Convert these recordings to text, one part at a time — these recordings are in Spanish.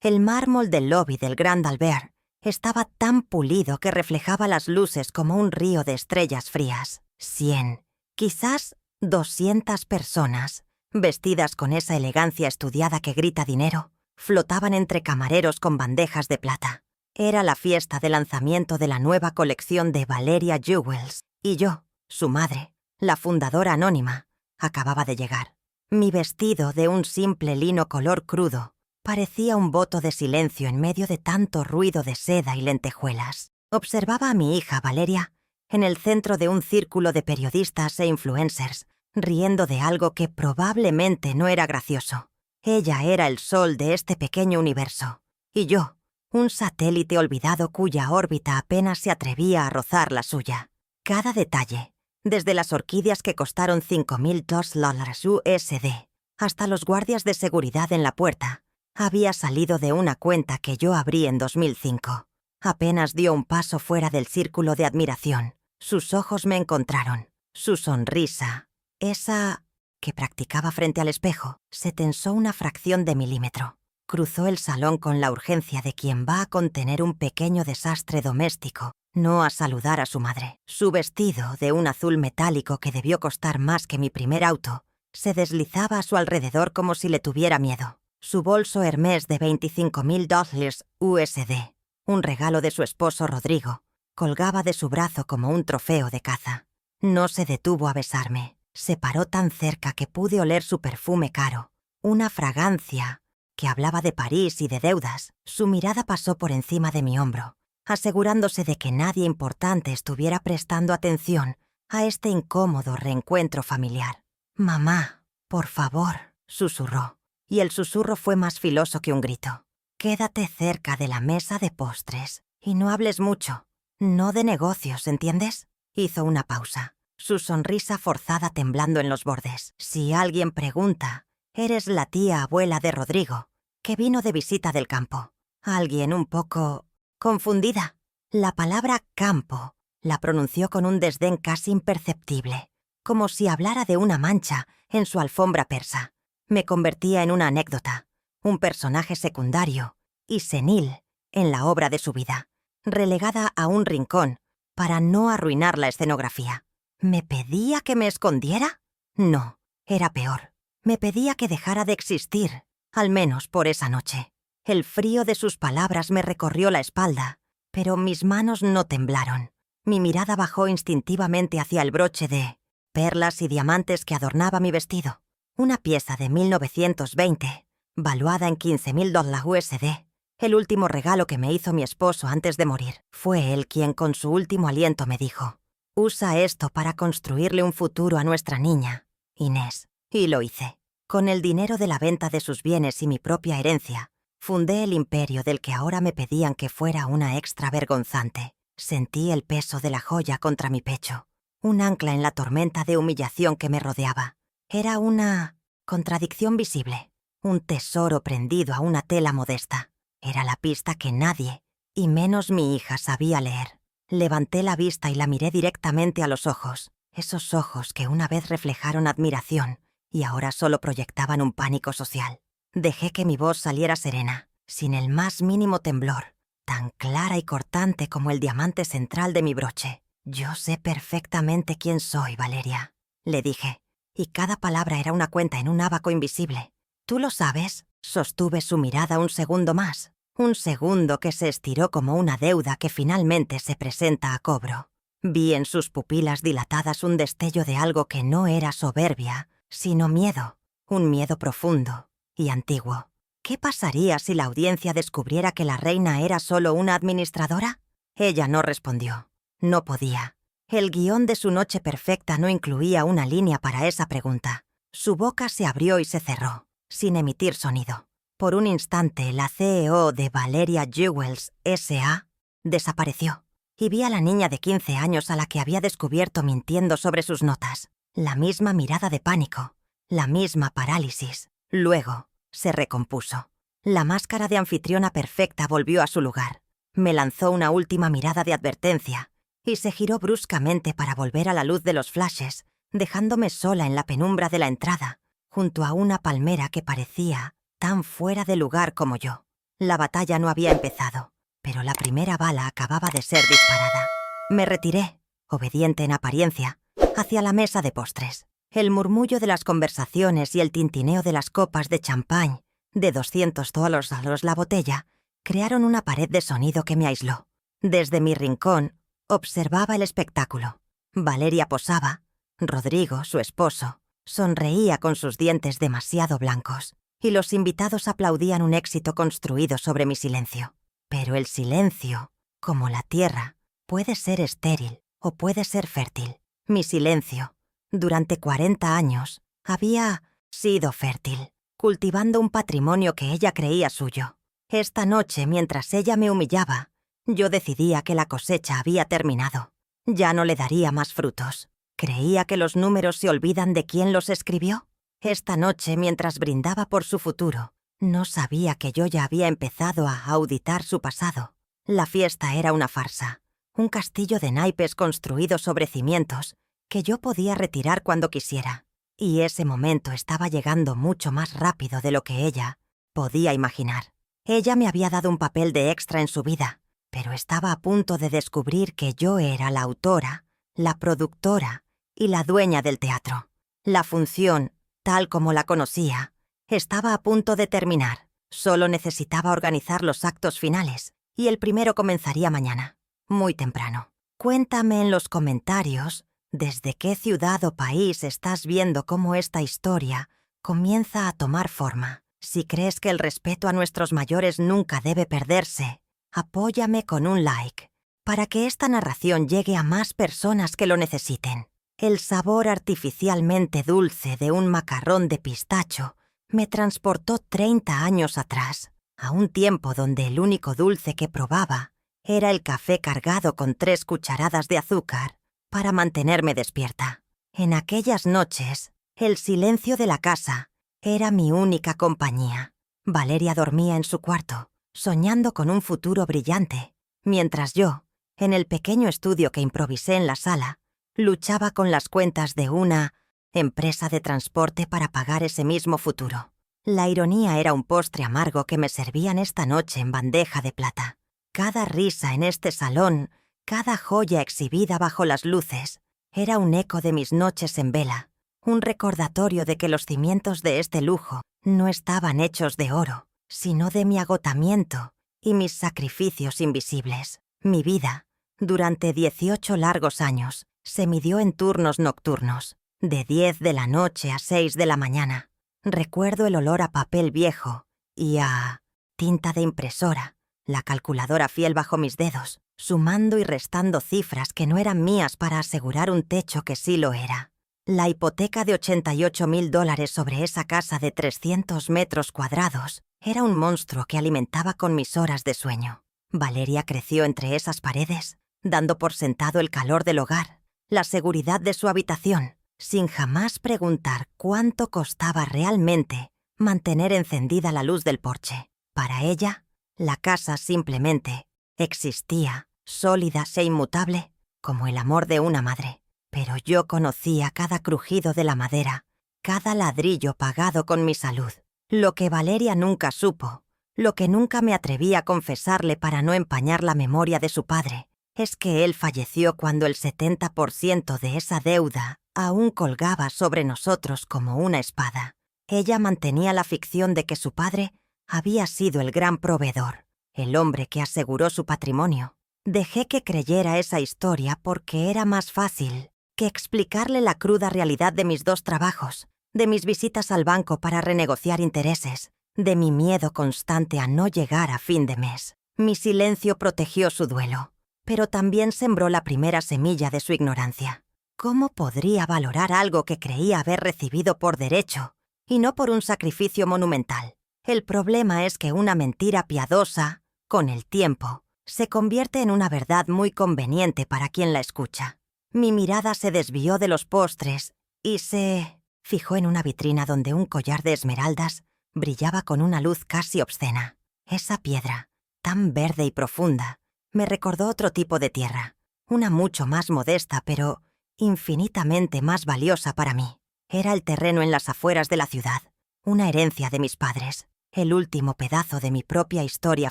El mármol del lobby del Grand Albert estaba tan pulido que reflejaba las luces como un río de estrellas frías. 100, quizás 200 personas, vestidas con esa elegancia estudiada que grita dinero, flotaban entre camareros con bandejas de plata. Era la fiesta de lanzamiento de la nueva colección de Valeria Jewels, y yo, su madre, la fundadora anónima, acababa de llegar. Mi vestido de un simple lino color crudo parecía un voto de silencio en medio de tanto ruido de seda y lentejuelas. Observaba a mi hija, Valeria, en el centro de un círculo de periodistas e influencers, riendo de algo que probablemente no era gracioso. Ella era el sol de este pequeño universo, y yo, un satélite olvidado cuya órbita apenas se atrevía a rozar la suya. Cada detalle, desde las orquídeas que costaron $5,000 USD, hasta los guardias de seguridad en la puerta, había salido de una cuenta que yo abrí en 2005. Apenas dio un paso fuera del círculo de admiración. Sus ojos me encontraron. Su sonrisa, esa que practicaba frente al espejo, se tensó una fracción de milímetro. Cruzó el salón con la urgencia de quien va a contener un pequeño desastre doméstico, no a saludar a su madre. Su vestido, de un azul metálico que debió costar más que mi primer auto, se deslizaba a su alrededor como si le tuviera miedo. Su bolso Hermès de $25,000 USD, un regalo de su esposo Rodrigo, colgaba de su brazo como un trofeo de caza. No se detuvo a besarme. Se paró tan cerca que pude oler su perfume caro, una fragancia que hablaba de París y de deudas. Su mirada pasó por encima de mi hombro, asegurándose de que nadie importante estuviera prestando atención a este incómodo reencuentro familiar. «Mamá, por favor», susurró, y el susurro fue más filoso que un grito. «Quédate cerca de la mesa de postres y no hables mucho. No de negocios, ¿entiendes?». Hizo una pausa, su sonrisa forzada temblando en los bordes. «Si alguien pregunta, eres la tía abuela de Rodrigo, que vino de visita del campo». Alguien un poco confundida. La palabra campo la pronunció con un desdén casi imperceptible, como si hablara de una mancha en su alfombra persa. Me convertía en una anécdota, un personaje secundario y senil en la obra de su vida, relegada a un rincón para no arruinar la escenografía. ¿Me pedía que me escondiera? No, era peor. Me pedía que dejara de existir, al menos por esa noche. El frío de sus palabras me recorrió la espalda, pero mis manos no temblaron. Mi mirada bajó instintivamente hacia el broche de perlas y diamantes que adornaba mi vestido. Una pieza de 1920, valuada en $15,000 USD. El último regalo que me hizo mi esposo antes de morir. Fue él quien con su último aliento me dijo: «Usa esto para construirle un futuro a nuestra niña, Inés». Y lo hice. Con el dinero de la venta de sus bienes y mi propia herencia, fundé el imperio del que ahora me pedían que fuera una extra vergonzante. Sentí el peso de la joya contra mi pecho, un ancla en la tormenta de humillación que me rodeaba. Era una contradicción visible, un tesoro prendido a una tela modesta. Era la pista que nadie, y menos mi hija, sabía leer. Levanté la vista y la miré directamente a los ojos, esos ojos que una vez reflejaron admiración y ahora solo proyectaban un pánico social. Dejé que mi voz saliera serena, sin el más mínimo temblor, tan clara y cortante como el diamante central de mi broche. «Yo sé perfectamente quién soy, Valeria», le dije, y cada palabra era una cuenta en un ábaco invisible. «¿Tú lo sabes?». Sostuve su mirada un segundo más, un segundo que se estiró como una deuda que finalmente se presenta a cobro. Vi en sus pupilas dilatadas un destello de algo que no era soberbia, sino miedo, un miedo profundo y antiguo. ¿Qué pasaría si la audiencia descubriera que la reina era solo una administradora? Ella no respondió. No podía. El guión de su noche perfecta no incluía una línea para esa pregunta. Su boca se abrió y se cerró, sin emitir sonido. Por un instante, la CEO de Valeria Jewels S.A. desapareció, y vi a la niña de 15 años a la que había descubierto mintiendo sobre sus notas. La misma mirada de pánico, la misma parálisis. Luego, se recompuso. La máscara de anfitriona perfecta volvió a su lugar. Me lanzó una última mirada de advertencia y se giró bruscamente para volver a la luz de los flashes, dejándome sola en la penumbra de la entrada, junto a una palmera que parecía tan fuera de lugar como yo. La batalla no había empezado, pero la primera bala acababa de ser disparada. Me retiré, obediente en apariencia, hacia la mesa de postres. El murmullo de las conversaciones y el tintineo de las copas de champán, de $200 la botella, crearon una pared de sonido que me aisló. Desde mi rincón, observaba el espectáculo. Valeria posaba. Rodrigo, su esposo, sonreía con sus dientes demasiado blancos, y los invitados aplaudían un éxito construido sobre mi silencio. Pero el silencio, como la tierra, puede ser estéril o puede ser fértil. Mi silencio, durante 40 años, había sido fértil, cultivando un patrimonio que ella creía suyo. Esta noche, mientras ella me humillaba, yo decidía que la cosecha había terminado. Ya no le daría más frutos. ¿Creía que los números se olvidan de quién los escribió? Esta noche, mientras brindaba por su futuro, no sabía que yo ya había empezado a auditar su pasado. La fiesta era una farsa, un castillo de naipes construido sobre cimientos que yo podía retirar cuando quisiera. Y ese momento estaba llegando mucho más rápido de lo que ella podía imaginar. Ella me había dado un papel de extra en su vida, pero estaba a punto de descubrir que yo era la autora, la productora y la dueña del teatro. La función, tal como la conocía, estaba a punto de terminar. Solo necesitaba organizar los actos finales, y el primero comenzaría mañana, muy temprano. Cuéntame en los comentarios desde qué ciudad o país estás viendo cómo esta historia comienza a tomar forma. Si crees que el respeto a nuestros mayores nunca debe perderse, apóyame con un like, para que esta narración llegue a más personas que lo necesiten. El sabor artificialmente dulce de un macarrón de pistacho me transportó 30 años atrás, a un tiempo donde el único dulce que probaba era el café cargado con 3 cucharadas de azúcar para mantenerme despierta. En aquellas noches, el silencio de la casa era mi única compañía. Valeria dormía en su cuarto, soñando con un futuro brillante, mientras yo, en el pequeño estudio que improvisé en la sala, luchaba con las cuentas de una empresa de transporte para pagar ese mismo futuro. La ironía era un postre amargo que me servían esta noche en bandeja de plata. Cada risa en este salón, cada joya exhibida bajo las luces, era un eco de mis noches en vela, un recordatorio de que los cimientos de este lujo no estaban hechos de oro, sino de mi agotamiento y mis sacrificios invisibles. Mi vida, durante 18 largos años, se midió en turnos nocturnos, de 10 de la noche a 6 de la mañana. Recuerdo el olor a papel viejo y a tinta de impresora, la calculadora fiel bajo mis dedos, sumando y restando cifras que no eran mías para asegurar un techo que sí lo era. La hipoteca de $88,000 sobre esa casa de 300 metros cuadrados era un monstruo que alimentaba con mis horas de sueño. Valeria creció entre esas paredes, dando por sentado el calor del hogar, la seguridad de su habitación, sin jamás preguntar cuánto costaba realmente mantener encendida la luz del porche. Para ella, la casa simplemente existía, sólida e inmutable, como el amor de una madre. Pero yo conocía cada crujido de la madera, cada ladrillo pagado con mi salud. Lo que Valeria nunca supo, lo que nunca me atreví a confesarle para no empañar la memoria de su padre, es que él falleció cuando el 70% de esa deuda aún colgaba sobre nosotros como una espada. Ella mantenía la ficción de que su padre había sido el gran proveedor, el hombre que aseguró su patrimonio. Dejé que creyera esa historia porque era más fácil que explicarle la cruda realidad de mis 2 trabajos, de mis visitas al banco para renegociar intereses, de mi miedo constante a no llegar a fin de mes. Mi silencio protegió su duelo, pero también sembró la primera semilla de su ignorancia. ¿Cómo podría valorar algo que creía haber recibido por derecho y no por un sacrificio monumental? El problema es que una mentira piadosa, con el tiempo, se convierte en una verdad muy conveniente para quien la escucha. Mi mirada se desvió de los postres y se fijó en una vitrina donde un collar de esmeraldas brillaba con una luz casi obscena. Esa piedra, tan verde y profunda, me recordó otro tipo de tierra, una mucho más modesta pero infinitamente más valiosa para mí. Era el terreno en las afueras de la ciudad, una herencia de mis padres. el último pedazo de mi propia historia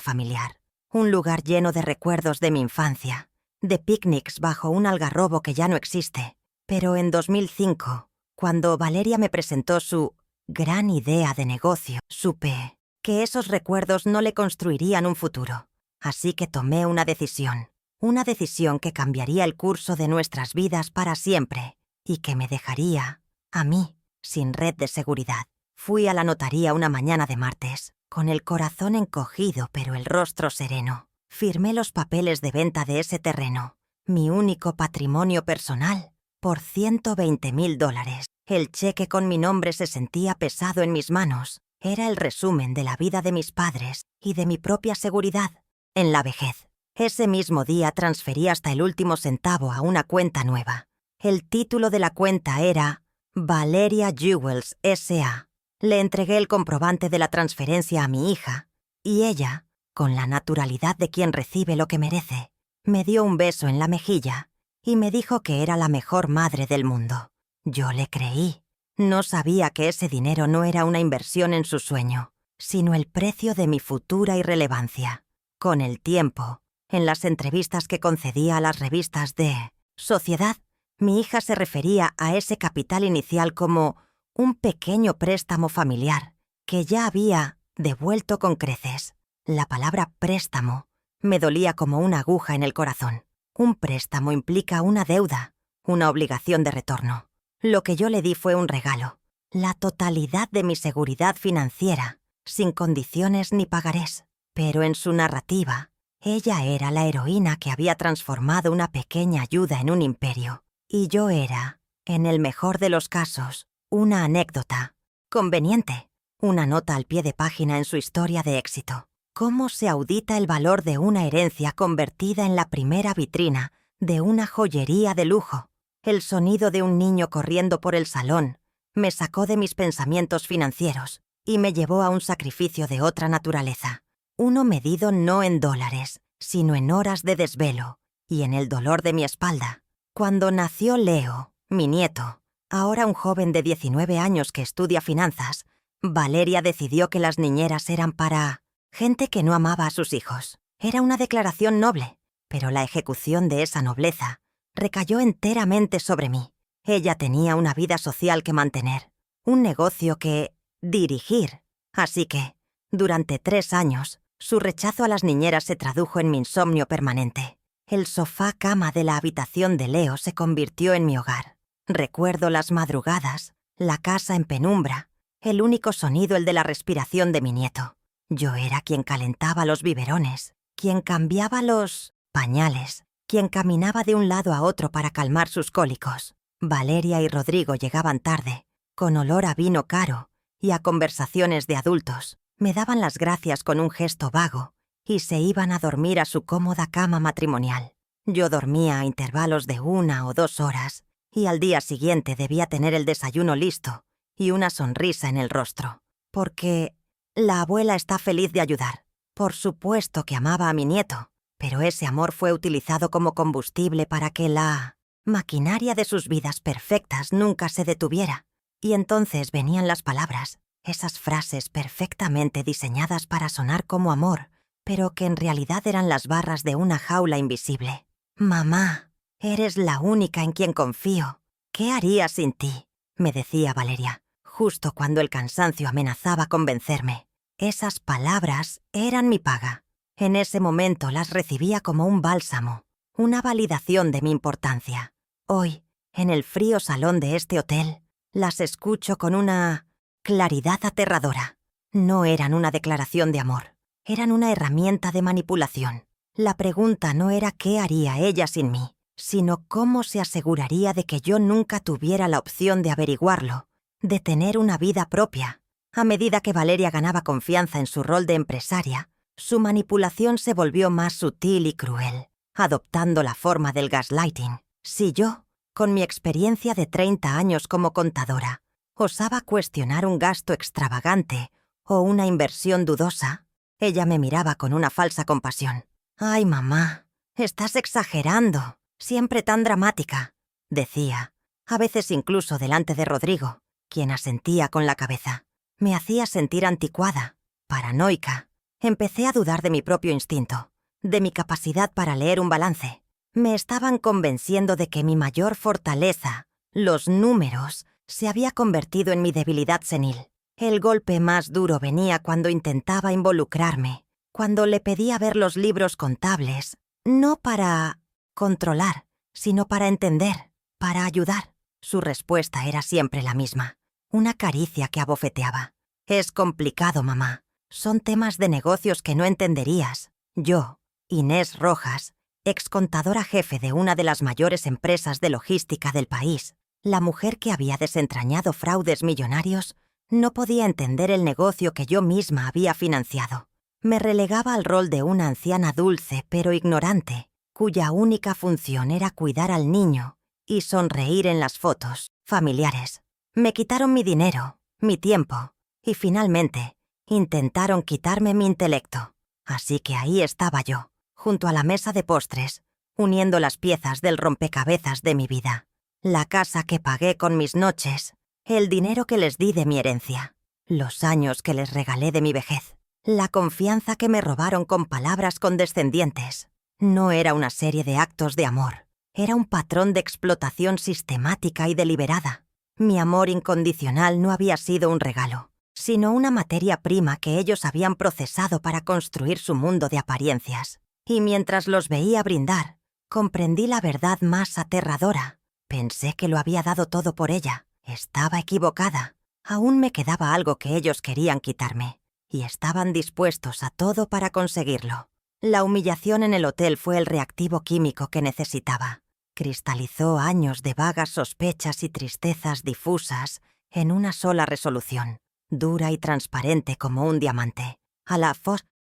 familiar. Un lugar lleno de recuerdos de mi infancia, de picnics bajo un algarrobo que ya no existe. Pero en 2005, cuando Valeria me presentó su gran idea de negocio, supe que esos recuerdos no le construirían un futuro. Así que tomé una decisión que cambiaría el curso de nuestras vidas para siempre y que me dejaría, a mí, sin red de seguridad. Fui a la notaría una mañana de martes, con el corazón encogido pero el rostro sereno. Firmé los papeles de venta de ese terreno, mi único patrimonio personal, por $120,000. El cheque con mi nombre se sentía pesado en mis manos. Era el resumen de la vida de mis padres y de mi propia seguridad en la vejez. Ese mismo día transferí hasta el último centavo a una cuenta nueva. El título de la cuenta era Valeria Jewels S.A. Le entregué el comprobante de la transferencia a mi hija y ella, con la naturalidad de quien recibe lo que merece, me dio un beso en la mejilla y me dijo que era la mejor madre del mundo. Yo le creí. No sabía que ese dinero no era una inversión en su sueño, sino el precio de mi futura irrelevancia. Con el tiempo, en las entrevistas que concedía a las revistas de Sociedad, mi hija se refería a ese capital inicial como un pequeño préstamo familiar que ya había devuelto con creces. La palabra préstamo me dolía como una aguja en el corazón. Un préstamo implica una deuda, una obligación de retorno. Lo que yo le di fue un regalo, la totalidad de mi seguridad financiera, sin condiciones ni pagarés. Pero en su narrativa, ella era la heroína que había transformado una pequeña ayuda en un imperio. Y yo era, en el mejor de los casos, una anécdota, conveniente, una nota al pie de página en su historia de éxito. ¿Cómo se audita el valor de una herencia convertida en la primera vitrina de una joyería de lujo? El sonido de un niño corriendo por el salón me sacó de mis pensamientos financieros y me llevó a un sacrificio de otra naturaleza. Uno medido no en dólares, sino en horas de desvelo y en el dolor de mi espalda. Cuando nació Leo, mi nieto, ahora un joven de 19 años que estudia finanzas, Valeria decidió que las niñeras eran para gente que no amaba a sus hijos. Era una declaración noble, pero la ejecución de esa nobleza recayó enteramente sobre mí. Ella tenía una vida social que mantener, un negocio que dirigir. Así que, durante 3 años, su rechazo a las niñeras se tradujo en mi insomnio permanente. El sofá-cama de la habitación de Leo se convirtió en mi hogar. Recuerdo las madrugadas, la casa en penumbra, el único sonido el de la respiración de mi nieto. Yo era quien calentaba los biberones, quien cambiaba los pañales, quien caminaba de un lado a otro para calmar sus cólicos. Valeria y Rodrigo llegaban tarde, con olor a vino caro y a conversaciones de adultos. Me daban las gracias con un gesto vago y se iban a dormir a su cómoda cama matrimonial. Yo dormía a intervalos de 1 o 2 horas y al día siguiente debía tener el desayuno listo y una sonrisa en el rostro, porque la abuela está feliz de ayudar. Por supuesto que amaba a mi nieto, pero ese amor fue utilizado como combustible para que la maquinaria de sus vidas perfectas nunca se detuviera. Y entonces venían las palabras, esas frases perfectamente diseñadas para sonar como amor, pero que en realidad eran las barras de una jaula invisible. «Mamá, eres la única en quien confío. ¿Qué haría sin ti?», me decía Valeria, justo cuando el cansancio amenazaba con vencerme. Esas palabras eran mi paga. En ese momento las recibía como un bálsamo, una validación de mi importancia. Hoy, en el frío salón de este hotel, las escucho con una claridad aterradora. No eran una declaración de amor, eran una herramienta de manipulación. La pregunta no era qué haría ella sin mí, sino cómo se aseguraría de que yo nunca tuviera la opción de averiguarlo, de tener una vida propia. A medida que Valeria ganaba confianza en su rol de empresaria, su manipulación se volvió más sutil y cruel, adoptando la forma del gaslighting. Si yo, con mi experiencia de 30 años como contadora, osaba cuestionar un gasto extravagante o una inversión dudosa, ella me miraba con una falsa compasión. «Ay, mamá, estás exagerando, siempre tan dramática», decía, a veces incluso delante de Rodrigo, quien asentía con la cabeza. Me hacía sentir anticuada, paranoica, empecé a dudar de mi propio instinto, de mi capacidad para leer un balance. Me estaban convenciendo de que mi mayor fortaleza, los números, se había convertido en mi debilidad senil. El golpe más duro venía cuando intentaba involucrarme, cuando le pedía ver los libros contables, no para controlar, sino para entender, para ayudar. Su respuesta era siempre la misma, una caricia que abofeteaba. «Es complicado, mamá. Son temas de negocios que no entenderías». Yo, Inés Rojas, excontadora jefe de una de las mayores empresas de logística del país, la mujer que había desentrañado fraudes millonarios, no podía entender el negocio que yo misma había financiado. Me relegaba al rol de una anciana dulce pero ignorante, cuya única función era cuidar al niño y sonreír en las fotos familiares. Me quitaron mi dinero, mi tiempo, y finalmente intentaron quitarme mi intelecto. Así que ahí estaba yo, junto a la mesa de postres, uniendo las piezas del rompecabezas de mi vida. La casa que pagué con mis noches, el dinero que les di de mi herencia, los años que les regalé de mi vejez, la confianza que me robaron con palabras condescendientes. No era una serie de actos de amor, era un patrón de explotación sistemática y deliberada. Mi amor incondicional no había sido un regalo, sino una materia prima que ellos habían procesado para construir su mundo de apariencias. Y mientras los veía brindar, comprendí la verdad más aterradora. Pensé que lo había dado todo por ella. Estaba equivocada. Aún me quedaba algo que ellos querían quitarme, y estaban dispuestos a todo para conseguirlo. La humillación en el hotel fue el reactivo químico que necesitaba. Cristalizó años de vagas sospechas y tristezas difusas en una sola resolución, dura y transparente como un diamante. A la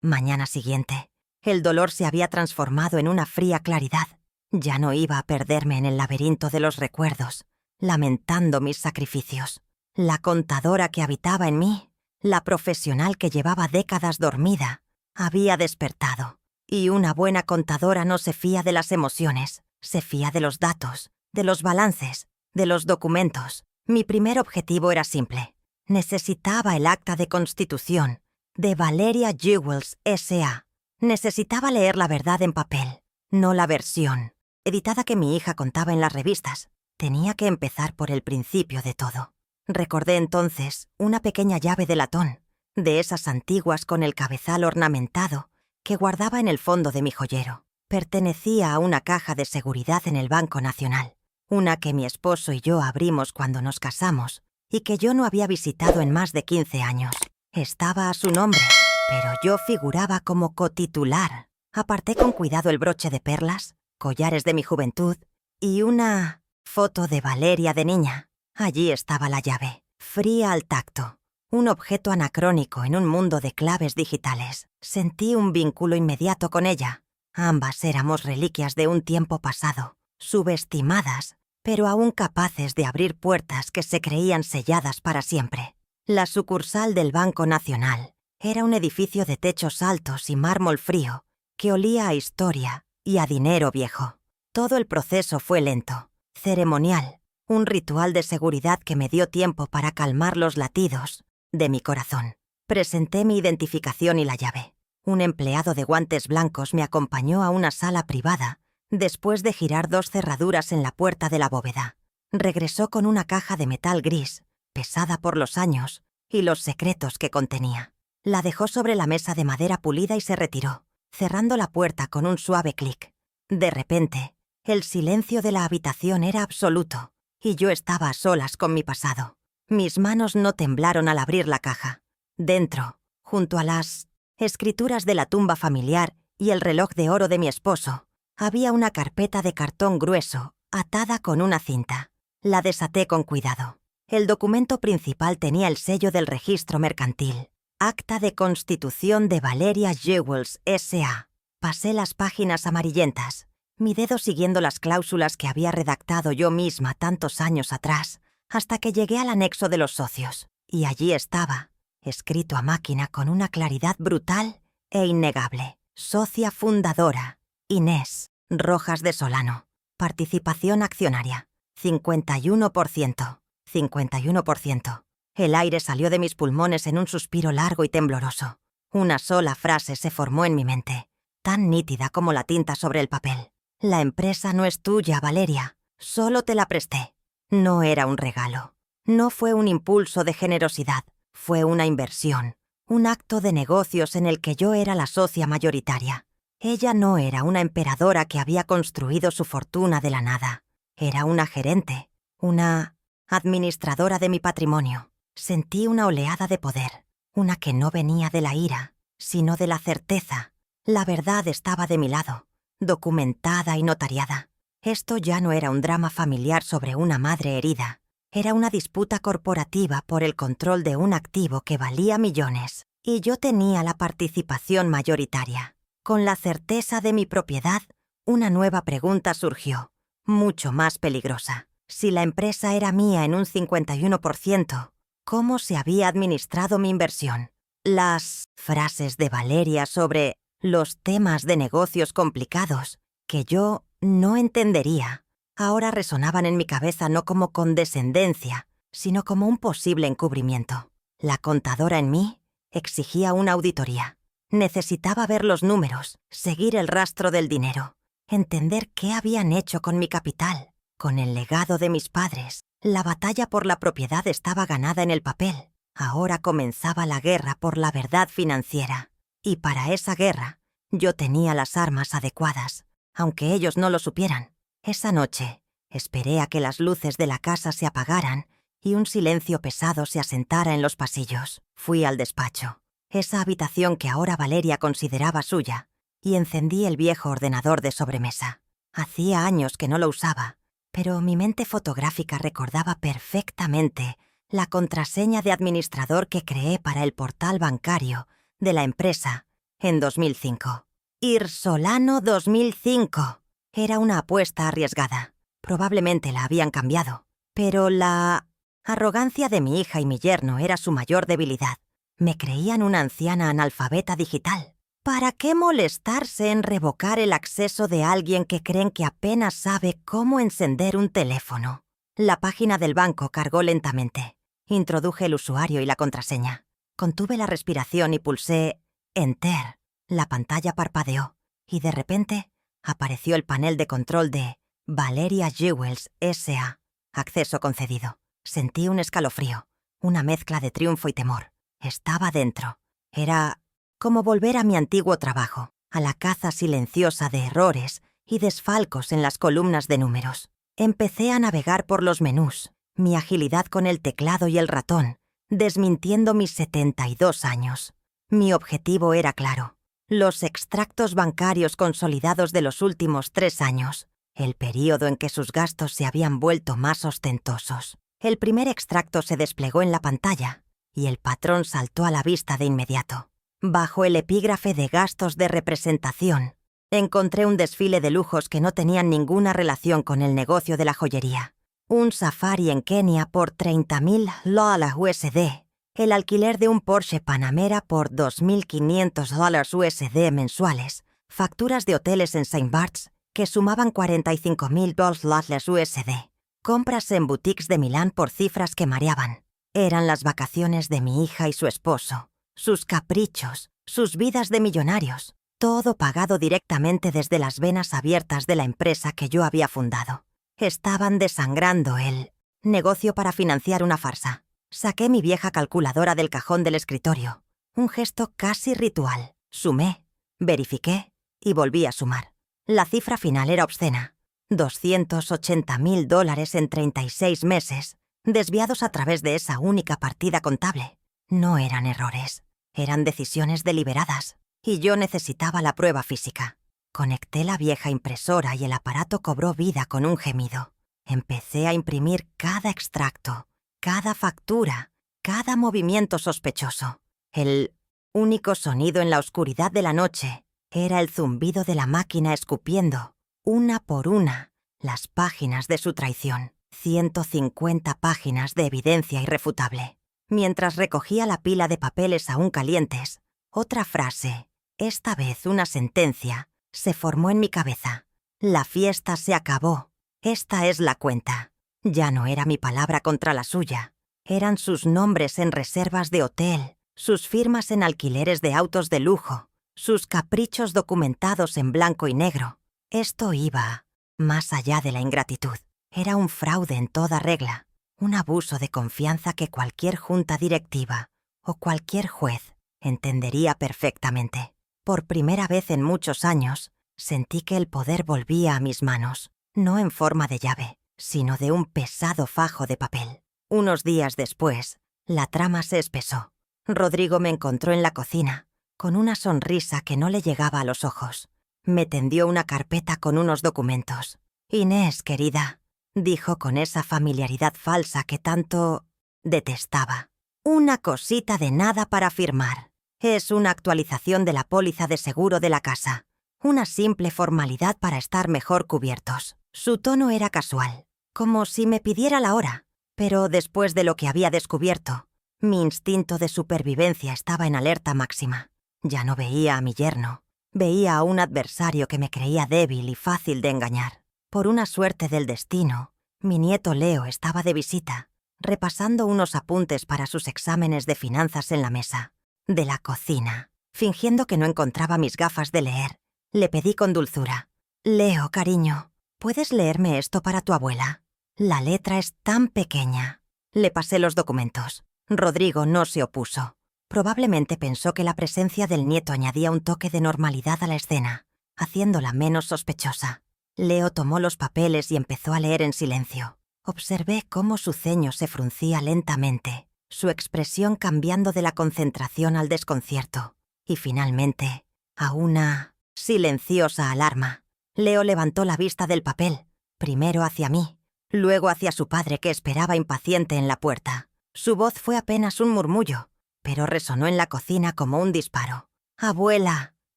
mañana siguiente, el dolor se había transformado en una fría claridad. Ya no iba a perderme en el laberinto de los recuerdos, lamentando mis sacrificios. La contadora que habitaba en mí, la profesional que llevaba décadas dormida, había despertado. Y una buena contadora no se fía de las emociones, se fía de los datos, de los balances, de los documentos. Mi primer objetivo era simple. Necesitaba el acta de constitución de Valeria Jewels S.A. Necesitaba leer la verdad en papel, no la versión editada que mi hija contaba en las revistas. Tenía que empezar por el principio de todo. Recordé entonces una pequeña llave de latón, de esas antiguas con el cabezal ornamentado, que guardaba en el fondo de mi joyero. Pertenecía a una caja de seguridad en el Banco Nacional, una que mi esposo y yo abrimos cuando nos casamos y que yo no había visitado en más de 15 años. Estaba a su nombre, pero yo figuraba como cotitular. Aparté con cuidado el broche de perlas, collares de mi juventud y una foto de Valeria de niña. Allí estaba la llave, fría al tacto, un objeto anacrónico en un mundo de claves digitales. Sentí un vínculo inmediato con ella. Ambas éramos reliquias de un tiempo pasado, subestimadas, pero aún capaces de abrir puertas que se creían selladas para siempre. La sucursal del Banco Nacional era un edificio de techos altos y mármol frío que olía a historia y a dinero viejo. Todo el proceso fue lento, ceremonial, un ritual de seguridad que me dio tiempo para calmar los latidos de mi corazón. Presenté mi identificación y la llave. Un empleado de guantes blancos me acompañó a una sala privada después de girar 2 cerraduras en la puerta de la bóveda. Regresó con una caja de metal gris, pesada por los años y los secretos que contenía. La dejó sobre la mesa de madera pulida y se retiró, cerrando la puerta con un suave clic. De repente, el silencio de la habitación era absoluto, y yo estaba a solas con mi pasado. Mis manos no temblaron al abrir la caja. Dentro, junto a las escrituras de la tumba familiar y el reloj de oro de mi esposo, había una carpeta de cartón grueso, atada con una cinta. La desaté con cuidado. El documento principal tenía el sello del registro mercantil. Acta de constitución de Valeria Jewels S.A. Pasé las páginas amarillentas, mi dedo siguiendo las cláusulas que había redactado yo misma tantos años atrás, hasta que llegué al anexo de los socios. Y allí estaba, escrito a máquina con una claridad brutal e innegable. Socia fundadora, Inés Rojas de Solano. Participación accionaria, 51%. 51%. El aire salió de mis pulmones en un suspiro largo y tembloroso. Una sola frase se formó en mi mente, tan nítida como la tinta sobre el papel. La empresa no es tuya, Valeria. Solo te la presté. No era un regalo. No fue un impulso de generosidad. Fue una inversión. Un acto de negocios en el que yo era la socia mayoritaria. Ella no era una emperadora que había construido su fortuna de la nada. Era una gerente, una administradora de mi patrimonio. Sentí una oleada de poder, una que no venía de la ira, sino de la certeza. La verdad estaba de mi lado, documentada y notariada. Esto ya no era un drama familiar sobre una madre herida. Era una disputa corporativa por el control de un activo que valía millones, y yo tenía la participación mayoritaria. Con la certeza de mi propiedad, una nueva pregunta surgió, mucho más peligrosa. Si la empresa era mía en un 51%, ¿cómo se había administrado mi inversión? Las frases de Valeria sobre los temas de negocios complicados, que yo no entendería, ahora resonaban en mi cabeza no como condescendencia, sino como un posible encubrimiento. La contadora en mí exigía una auditoría. Necesitaba ver los números, seguir el rastro del dinero, entender qué habían hecho con mi capital, con el legado de mis padres. La batalla por la propiedad estaba ganada en el papel. Ahora comenzaba la guerra por la verdad financiera. Y para esa guerra, yo tenía las armas adecuadas, aunque ellos no lo supieran. Esa noche, esperé a que las luces de la casa se apagaran y un silencio pesado se asentara en los pasillos. Fui al despacho, esa habitación que ahora Valeria consideraba suya, y encendí el viejo ordenador de sobremesa. Hacía años que no lo usaba, pero mi mente fotográfica recordaba perfectamente la contraseña de administrador que creé para el portal bancario de la empresa en 2005. Irsolano 2005. Era una apuesta arriesgada. Probablemente la habían cambiado, pero la arrogancia de mi hija y mi yerno era su mayor debilidad. Me creían una anciana analfabeta digital. ¿Para qué molestarse en revocar el acceso de alguien que creen que apenas sabe cómo encender un teléfono? La página del banco cargó lentamente. Introduje el usuario y la contraseña. Contuve la respiración y pulsé Enter. La pantalla parpadeó y de repente apareció el panel de control de Valeria Jewels S.A. Acceso concedido. Sentí un escalofrío, una mezcla de triunfo y temor. Estaba dentro. Era como volver a mi antiguo trabajo, a la caza silenciosa de errores y desfalcos en las columnas de números. Empecé a navegar por los menús, mi agilidad con el teclado y el ratón, desmintiendo mis 72 años. Mi objetivo era claro: los extractos bancarios consolidados de los últimos 3 años, el período en que sus gastos se habían vuelto más ostentosos. El primer extracto se desplegó en la pantalla y el patrón saltó a la vista de inmediato. Bajo el epígrafe de gastos de representación, encontré un desfile de lujos que no tenían ninguna relación con el negocio de la joyería. Un safari en Kenia por $30,000 USD, el alquiler de un Porsche Panamera por $2,500 USD mensuales, facturas de hoteles en St. Bart's que sumaban $45,000 USD, compras en boutiques de Milán por cifras que mareaban. Eran las vacaciones de mi hija y su esposo, sus caprichos, sus vidas de millonarios, todo pagado directamente desde las venas abiertas de la empresa que yo había fundado. Estaban desangrando el negocio para financiar una farsa. Saqué mi vieja calculadora del cajón del escritorio, un gesto casi ritual. Sumé, verifiqué y volví a sumar. La cifra final era obscena: $280,000 en 36 meses, desviados a través de esa única partida contable. No eran errores, eran decisiones deliberadas, y yo necesitaba la prueba física. Conecté la vieja impresora y el aparato cobró vida con un gemido. Empecé a imprimir cada extracto, cada factura, cada movimiento sospechoso. El único sonido en la oscuridad de la noche era el zumbido de la máquina escupiendo, una por una, las páginas de su traición. 150 páginas de evidencia irrefutable. Mientras recogía la pila de papeles aún calientes, otra frase, esta vez una sentencia, se formó en mi cabeza. La fiesta se acabó. Esta es la cuenta. Ya no era mi palabra contra la suya. Eran sus nombres en reservas de hotel, sus firmas en alquileres de autos de lujo, sus caprichos documentados en blanco y negro. Esto iba más allá de la ingratitud. Era un fraude en toda regla, un abuso de confianza que cualquier junta directiva o cualquier juez entendería perfectamente. Por primera vez en muchos años, sentí que el poder volvía a mis manos, no en forma de llave, sino de un pesado fajo de papel. Unos días después, la trama se espesó. Rodrigo me encontró en la cocina, con una sonrisa que no le llegaba a los ojos. Me tendió una carpeta con unos documentos. «Inés, querida», dijo con esa familiaridad falsa que tanto detestaba. «Una cosita de nada para firmar. Es una actualización de la póliza de seguro de la casa. Una simple formalidad para estar mejor cubiertos». Su tono era casual, como si me pidiera la hora, pero después de lo que había descubierto, mi instinto de supervivencia estaba en alerta máxima. Ya no veía a mi yerno, veía a un adversario que me creía débil y fácil de engañar. Por una suerte del destino, mi nieto Leo estaba de visita, repasando unos apuntes para sus exámenes de finanzas en la mesa de la cocina. Fingiendo que no encontraba mis gafas de leer, le pedí con dulzura: «Leo, cariño, ¿puedes leerme esto para tu abuela? La letra es tan pequeña». Le pasé los documentos. Rodrigo no se opuso. Probablemente pensó que la presencia del nieto añadía un toque de normalidad a la escena, haciéndola menos sospechosa. Leo tomó los papeles y empezó a leer en silencio. Observé cómo su ceño se fruncía lentamente, su expresión cambiando de la concentración al desconcierto, y finalmente, a una silenciosa alarma. Leo levantó la vista del papel, primero hacia mí, luego hacia su padre que esperaba impaciente en la puerta. Su voz fue apenas un murmullo, pero resonó en la cocina como un disparo. «Abuela,